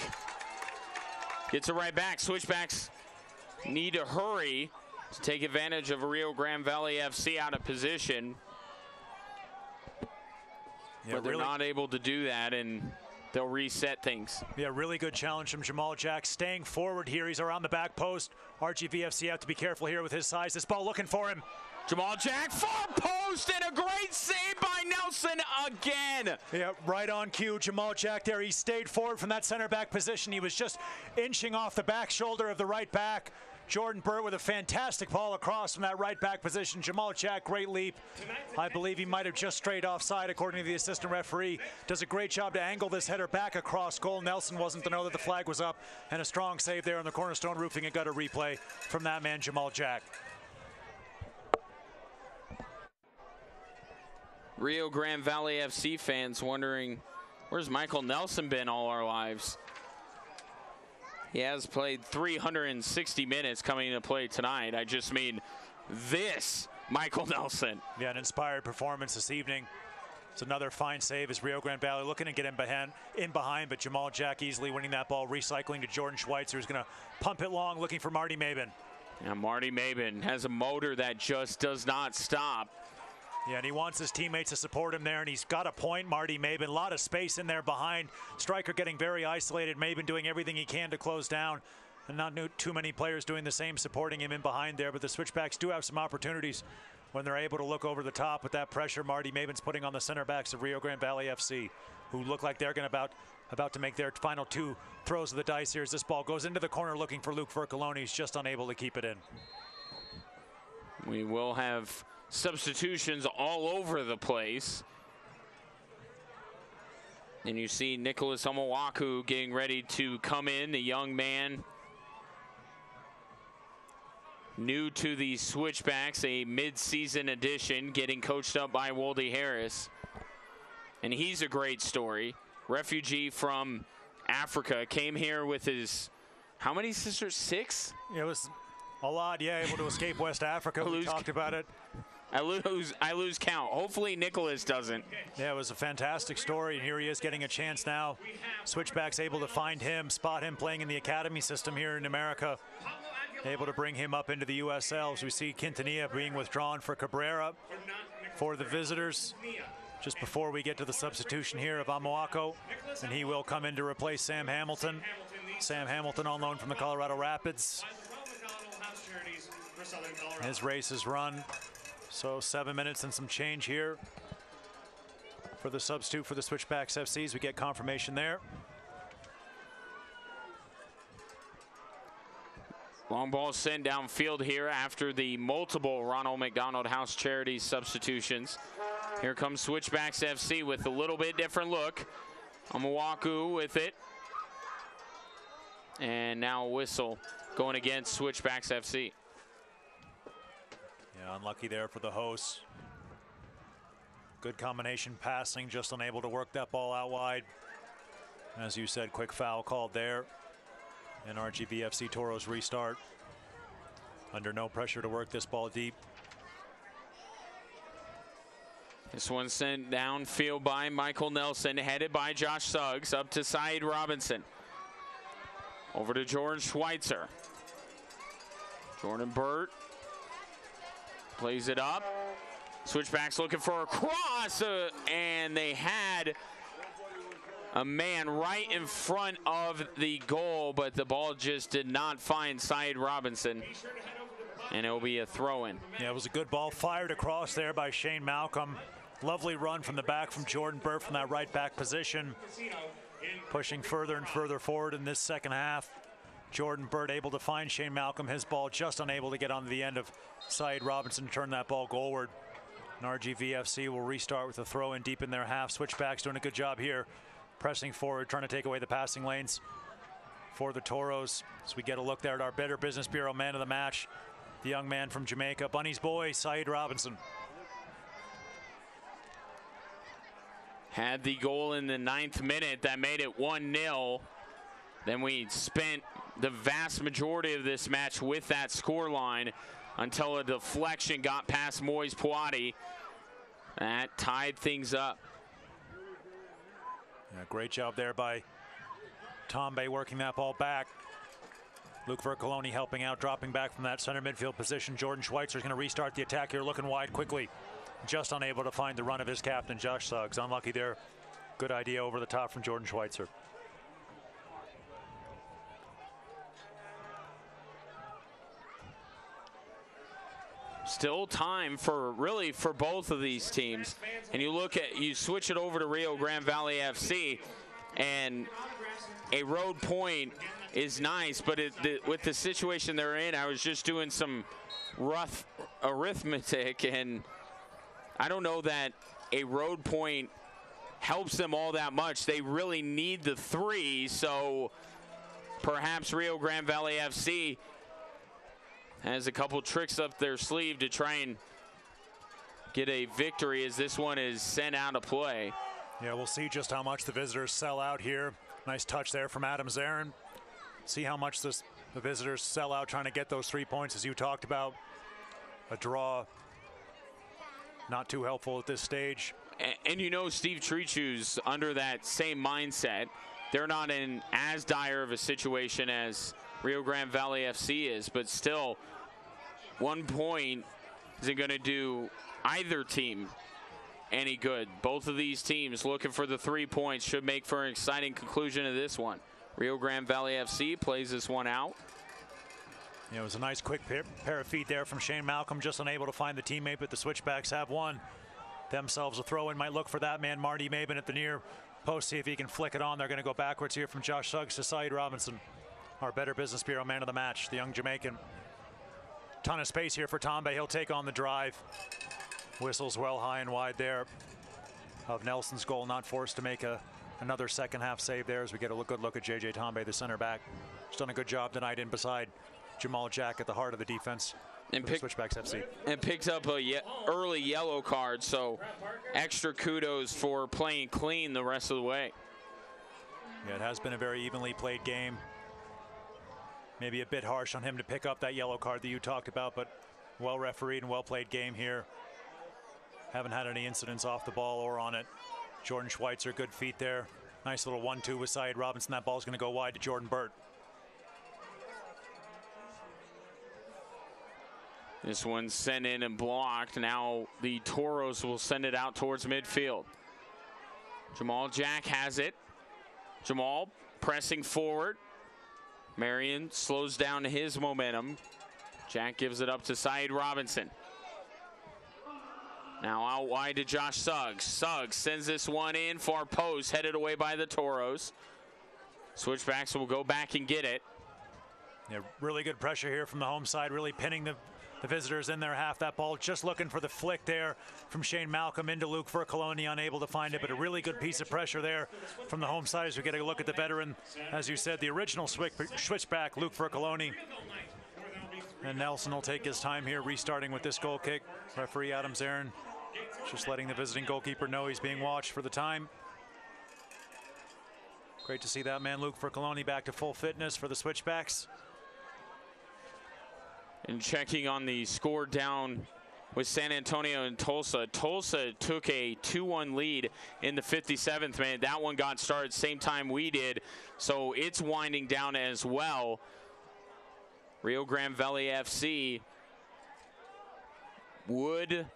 Gets it right back. Switchbacks need to hurry to take advantage of Rio Grande Valley FC out of position. Yeah, but they're not able to do that, and they'll reset things. Yeah, really good challenge from Jamal Jack. Staying forward here. He's around the back post. RGVFC have to be careful here with his size. This ball looking for him. Jamal Jack, far post, and a great save by Nelson again. Yeah, right on cue. Jamal Jack there. He stayed forward from that center back position. He was just inching off the back shoulder of the right back. Jordan Burt with a fantastic ball across from that right back position. Jamal Jack, great leap. I believe he might have just strayed offside, according to the assistant referee. Does a great job to angle this header back across goal. Nelson wasn't to know that the flag was up, and a strong save there on the Cornerstone Roofing and Gutter replay from that man, Jamal Jack. Rio Grande Valley FC fans wondering, where's Michael Nelson been all our lives? He has played 360 minutes coming into play tonight. I just mean this Michael Nelson. Yeah, an inspired performance this evening. It's another fine save as Rio Grande Valley looking to get in behind, but Jamal Jack easily winning that ball, recycling to Jordan Schweitzer, who's going to pump it long, looking for Marty Mabin. Yeah, Marty Mabin has a motor that just does not stop. Yeah, and he wants his teammates to support him there, and he's got a point, Marty Mabin. A lot of space in there behind. Striker getting very isolated. Mabin doing everything he can to close down, and not too many players doing the same, supporting him in behind there. But the Switchbacks do have some opportunities when they're able to look over the top with that pressure Marty Mabin's putting on the center backs of Rio Grande Valley FC, who look like they're going to about to make their final two throws of the dice here as this ball goes into the corner looking for Luke Vercoloni. He's just unable to keep it in. We will have substitutions all over the place. And you see Nicholas Omowaku getting ready to come in, the young man new to the Switchbacks, a mid-season addition, getting coached up by Woldy Harris. And he's a great story. Refugee from Africa, came here with his, how many sisters? 6? It was a lot, yeah, able to escape West Africa. We talked about it. I lose count. Hopefully Nicholas doesn't. Yeah, it was a fantastic story, and here he is getting a chance now. Switchbacks able to find him, spot him playing in the academy system here in America. Able to bring him up into the USL. As we see Quintanilla being withdrawn for Cabrera for the visitors. Just before we get to the substitution here of Amoako, and he will come in to replace Sam Hamilton. Sam Hamilton on loan from the Colorado Rapids. His race is run. So 7 minutes and some change here for the substitute for the Switchbacks FCs. We get confirmation there. Long ball sent downfield here after the multiple Ronald McDonald House Charities substitutions. Here comes Switchbacks FC with a little bit different look. Omowaku with it. And now a whistle going against Switchbacks FC. Yeah, unlucky there for the hosts. Good combination passing, just unable to work that ball out wide. As you said, quick foul called there. And RGVFC Toros restart. Under no pressure to work this ball deep. This one sent downfield by Michael Nelson, headed by Josh Suggs, up to Saeed Robinson. Over to Jordan Schweitzer. Jordan Burt plays it up. Switchbacks looking for a cross, and they had a man right in front of the goal, but the ball just did not find Saeed Robinson, and it will be a throw-in. Yeah, it was a good ball fired across there by Shane Malcolm. Lovely run from the back from Jordan Burt from that right back position. Pushing further and further forward in this second half. Jordan Burt able to find Shane Malcolm. His ball just unable to get onto the end of Saeed Robinson to turn that ball goalward. And RGVFC will restart with a throw in deep in their half. Switchbacks doing a good job here, pressing forward, trying to take away the passing lanes for the Toros. So we get a look there at our Better Business Bureau man of the match, the young man from Jamaica, Bunny's boy, Saeed Robinson. Had the goal in the 9th minute that made it 1-0. Then we spent the vast majority of this match with that score line until a deflection got past Moise Puati. That tied things up. Yeah, great job there by Tombe working that ball back. Luke Vercoloni helping out, dropping back from that center midfield position. Jordan Schweitzer is going to restart the attack here, looking wide quickly. Just unable to find the run of his captain, Josh Suggs. Unlucky there. Good idea over the top from Jordan Schweitzer. Still time for both of these teams. And you switch it over to Rio Grande Valley FC, and a road point is nice, but with the situation they're in, I was just doing some rough arithmetic, and I don't know that a road point helps them all that much. They really need the 3, so perhaps Rio Grande Valley FC has a couple tricks up their sleeve to try and get a victory as this one is sent out of play. Yeah, we'll see just how much the visitors sell out here. Nice touch there from Adam Zarin. See how much the visitors sell out trying to get those 3 points, as you talked about. A draw, not too helpful at this stage. And you know Steve Treachu's under that same mindset. They're not in as dire of a situation as Rio Grande Valley FC is, but still 1 point isn't going to do either team any good. Both of these teams looking for the 3 points should make for an exciting conclusion of this one. Rio Grande Valley FC plays this one out. Yeah, it was a nice quick pair of feet there from Shane Malcolm, just unable to find the teammate, but the Switchbacks have won themselves a throw-in. Might look for that man, Marty Maben, at the near post, see if he can flick it on. They're going to go backwards here from Josh Suggs to Saeed Robinson, our Better Business Bureau man of the match, the young Jamaican. Ton of space here for Tombe. He'll take on the drive. Whistles well high and wide there of Nelson's goal, not forced to make another second half save there as we get a good look at JJ Tombe, the center back. He's done a good job tonight in beside Jamal Jack at the heart of the defense. And Switchbacks FC. And picks up a early yellow card, so extra kudos for playing clean the rest of the way. Yeah, it has been a very evenly played game. Maybe a bit harsh on him to pick up that yellow card that you talked about, but well refereed and well played game here. Haven't had any incidents off the ball or on it. Jordan Schweitzer, good feet there. Nice little 1-2 with Saeed Robinson. That ball's going to go wide to Jordan Burt. This one's sent in and blocked. Now the Toros will send it out towards midfield. Jamal Jack has it. Jamal pressing forward. Marion slows down his momentum. Jack gives it up to Saeed Robinson. Now out wide to Josh Suggs. Suggs sends this one in, far post, headed away by the Toros. Switchbacks will go back and get it. Yeah, really good pressure here from the home side, really pinning the visitors in their half. That ball just looking for the flick there from Shane Malcolm into Luke Vercoloni, unable to find it, but a really good piece of pressure there from the home side as we get a look at the veteran. As you said, the original switchback, Luke Vercoloni. And Nelson will take his time here, restarting with this goal kick. Referee Adam Zarin just letting the visiting goalkeeper know he's being watched for the time. Great to see that man, Luke Vercoloni, back to full fitness for the Switchbacks. And checking on the score down with San Antonio and Tulsa. Tulsa took a 2-1 lead in the 57th minute. That one got started same time we did, so it's winding down as well. Rio Grande Valley FC would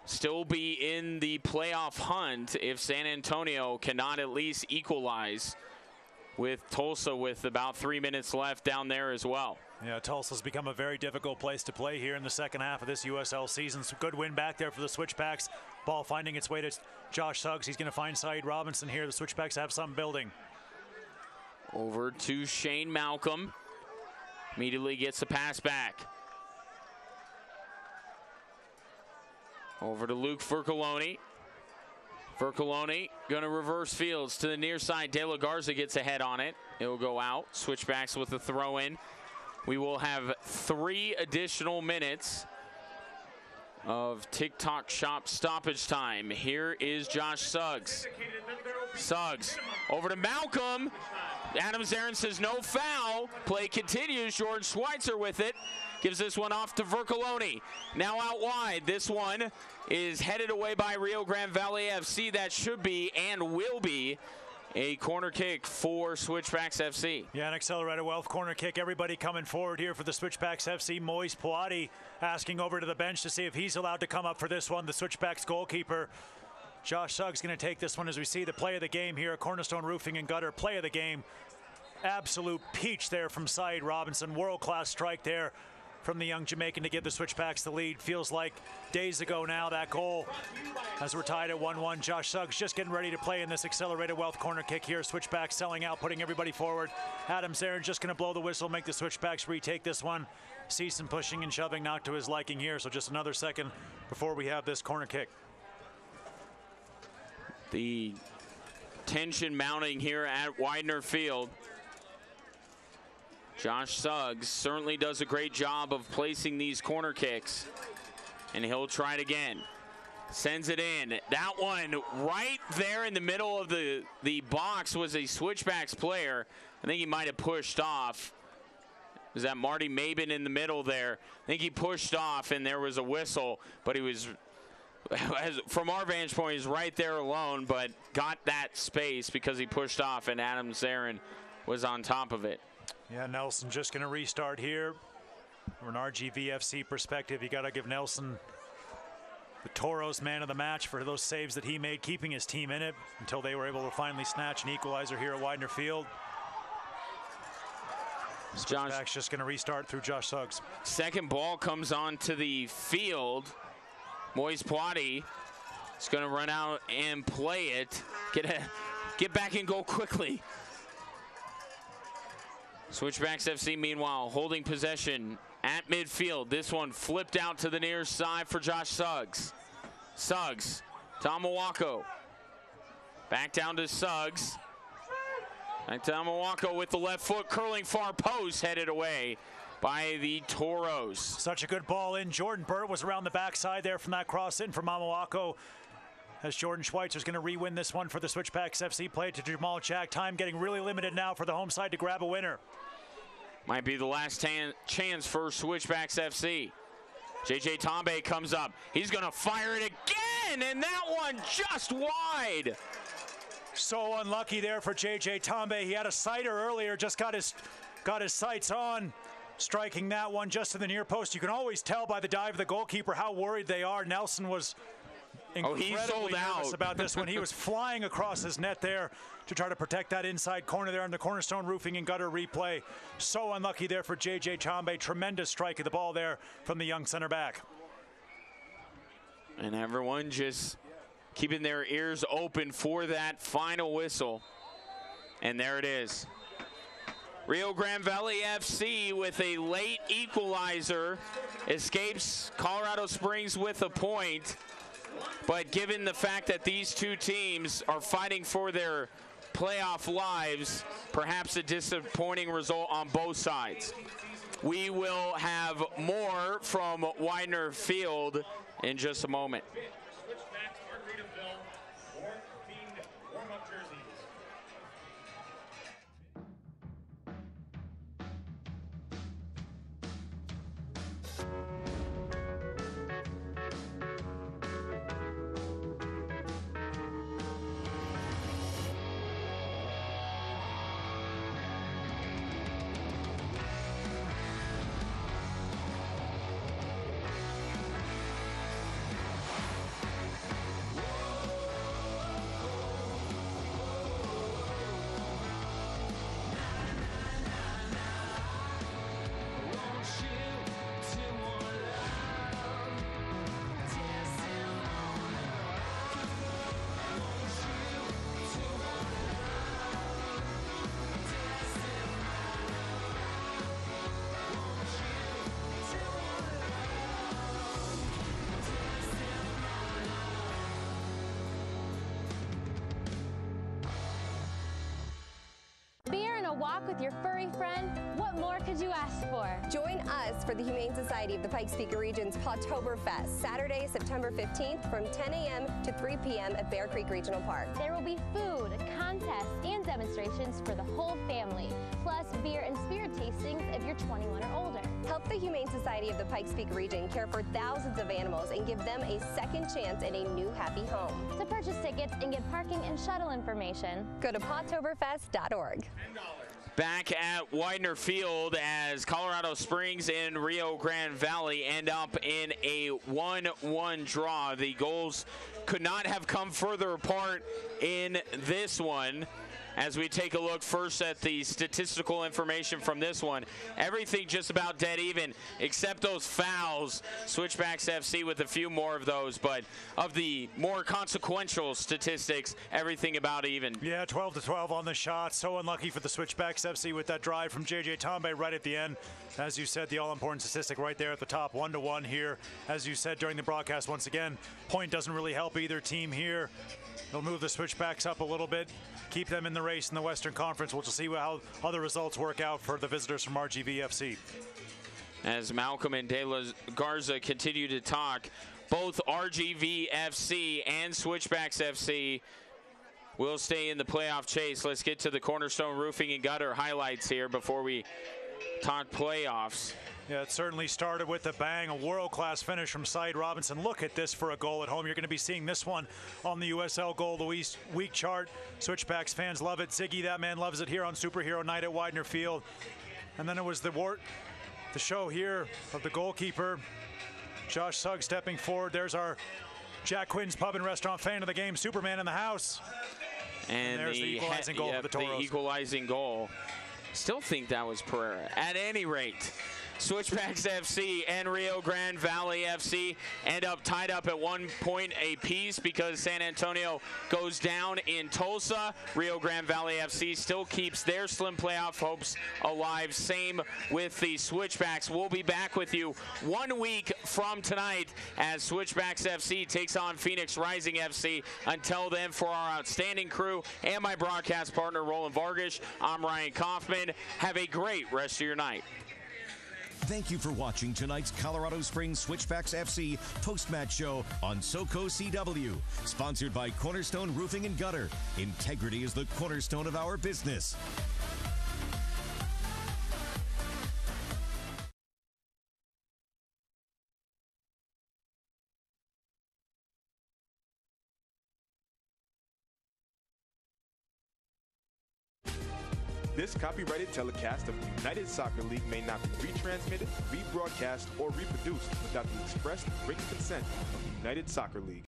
still be in the playoff hunt if San Antonio cannot at least equalize with Tulsa with about 3 minutes left down there as well. Yeah, Tulsa's become a very difficult place to play here in the second half of this USL season. So good win back there for the Switchbacks. Ball finding its way to Josh Suggs. He's going to find Saeed Robinson here. The Switchbacks have some building. Over to Shane Malcolm. Immediately gets the pass back. Over to Luke Vercoloni. Vercoloni going to reverse fields to the near side. De La Garza gets ahead on it. It will go out. Switchbacks with the throw in. We will have 3 additional minutes of TikTok shop stoppage time. Here is Josh Suggs. Suggs over to Malcolm. Adam Zarin says no foul. Play continues. Jordan Schweitzer with it. Gives this one off to Vercoloni. Now out wide. This one is headed away by Rio Grande Valley FC. That should be and will be a corner kick for Switchbacks FC. Yeah, an accelerated wealth corner kick. Everybody coming forward here for the Switchbacks FC. Moise Puati asking over to the bench to see if he's allowed to come up for this one. The Switchbacks goalkeeper, Josh Suggs, going to take this one as we see the play of the game here. Cornerstone Roofing and Gutter, play of the game. Absolute peach there from Saeed Robinson. World-class strike there from the young Jamaican to give the Switchbacks the lead. Feels like days ago now, that goal, as we're tied at 1-1. Josh Suggs just getting ready to play in this accelerated wealth corner kick here. Switchbacks selling out, putting everybody forward. Adam Zarin just going to blow the whistle, make the Switchbacks retake this one. See some pushing and shoving, not to his liking here, so just another second before we have this corner kick. The tension mounting here at Widener Field. Josh Suggs certainly does a great job of placing these corner kicks, and he'll try it again. Sends it in. That one right there in the middle of the box was a Switchbacks player. I think he might have pushed off. Was that Marty Mabin in the middle there? I think he pushed off and there was a whistle, but he was, from our vantage point, he's right there alone, but got that space because he pushed off and Adam Zarin was on top of it. Yeah, Nelson just going to restart here. From an RGVFC perspective, you got to give Nelson the Toros man of the match for those saves that he made, keeping his team in it until they were able to finally snatch an equalizer here at Widener Field. Switchbacks just going to restart through Josh Suggs. Second ball comes onto the field. Moise Puati is going to run out and play it. Get back and go quickly. Switchbacks FC, meanwhile, holding possession at midfield. This one flipped out to the near side for Josh Suggs. Suggs, Tom Mawako. Back down to Suggs. Back to Mawako with the left foot, curling far post, headed away by the Toros. Such a good ball in. Jordan Burt was around the backside there from that cross in from Mawako. As Jordan Schweitzer's going to re-win this one for the Switchbacks FC. Play to Jamal Jack. Time getting really limited now for the home side to grab a winner. Might be the last chance for Switchbacks FC. JJ Tombe comes up. He's going to fire it again, and that one just wide. So unlucky there for JJ Tombe. He had a sighter earlier, just got his sights on. Striking that one just to the near post. You can always tell by the dive of the goalkeeper how worried they are. Nelson was incredibly nervous about this one. He was flying across his net there to try to protect that inside corner there on the Cornerstone Roofing and Gutter replay. So unlucky there for JJ Tombe. Tremendous strike of the ball there from the young center back. And everyone just keeping their ears open for that final whistle. And there it is. Rio Grande Valley FC with a late equalizer escapes Colorado Springs with a point. But given the fact that these two teams are fighting for their playoff lives, perhaps a disappointing result on both sides. We will have more from Widener Field in just a moment. talk with your furry friend, what more could you ask for? Join us for the Humane Society of the Pikes Peak Region's Podtoberfest, Saturday, September 15th from 10 a.m. to 3 p.m. at Bear Creek Regional Park. There will be food, contests, and demonstrations for the whole family, plus beer and spirit tastings if you're 21 or older. Help the Humane Society of the Pikes Peak region care for thousands of animals and give them a second chance in a new happy home. To purchase tickets and get parking and shuttle information, go to podtoberfest.org. Back at Widener Field as Colorado Springs and Rio Grande Valley end up in a 1-1 draw. The goals could not have come further apart in this one. As we take a look first at the statistical information from this one, everything just about dead even except those fouls. Switchbacks FC with a few more of those, but of the more consequential statistics, everything about even. Yeah, 12-12 on the shot. So unlucky for the Switchbacks FC with that drive from JJ Tombe right at the end. As you said, the all-important statistic right there at the top, 1-1 here. As you said during the broadcast, once again, point doesn't really help either team here. They'll move the Switchbacks up a little bit, keep them in the race in the Western Conference. We'll just see how other results work out for the visitors from RGVFC. As Malcolm and De La Garza continue to talk, both RGVFC and Switchbacks FC will stay in the playoff chase. Let's get to the Cornerstone Roofing and Gutter highlights here before we talk playoffs. Yeah, it certainly started with a bang, a world-class finish from Syed Robinson. Look at this for a goal at home. You're going to be seeing this one on the USL Goal of the Week chart. Switchbacks fans love it. Ziggy, that man, loves it here on Superhero Night at Widener Field. And then it was the show here of the goalkeeper, Josh Sugg, stepping forward. There's our Jack Quinn's Pub and Restaurant fan of the game, Superman in the house. And there's the equalizing goal for the Toros. The equalizing goal. Still think that was Pereira. At any rate, Switchbacks FC and Rio Grande Valley FC end up tied up at 1 point apiece because San Antonio goes down in Tulsa. Rio Grande Valley FC still keeps their slim playoff hopes alive. Same with the Switchbacks. We'll be back with you 1 week from tonight as Switchbacks FC takes on Phoenix Rising FC. Until then, for our outstanding crew and my broadcast partner, Roland Vargas, I'm Ryan Kaufman. Have a great rest of your night. Thank you for watching tonight's Colorado Springs Switchbacks FC post-match show on SoCo CW. Sponsored by Cornerstone Roofing and Gutter. Integrity is the cornerstone of our business. This copyrighted telecast of the United Soccer League may not be retransmitted, rebroadcast, or reproduced without the express written consent of the United Soccer League.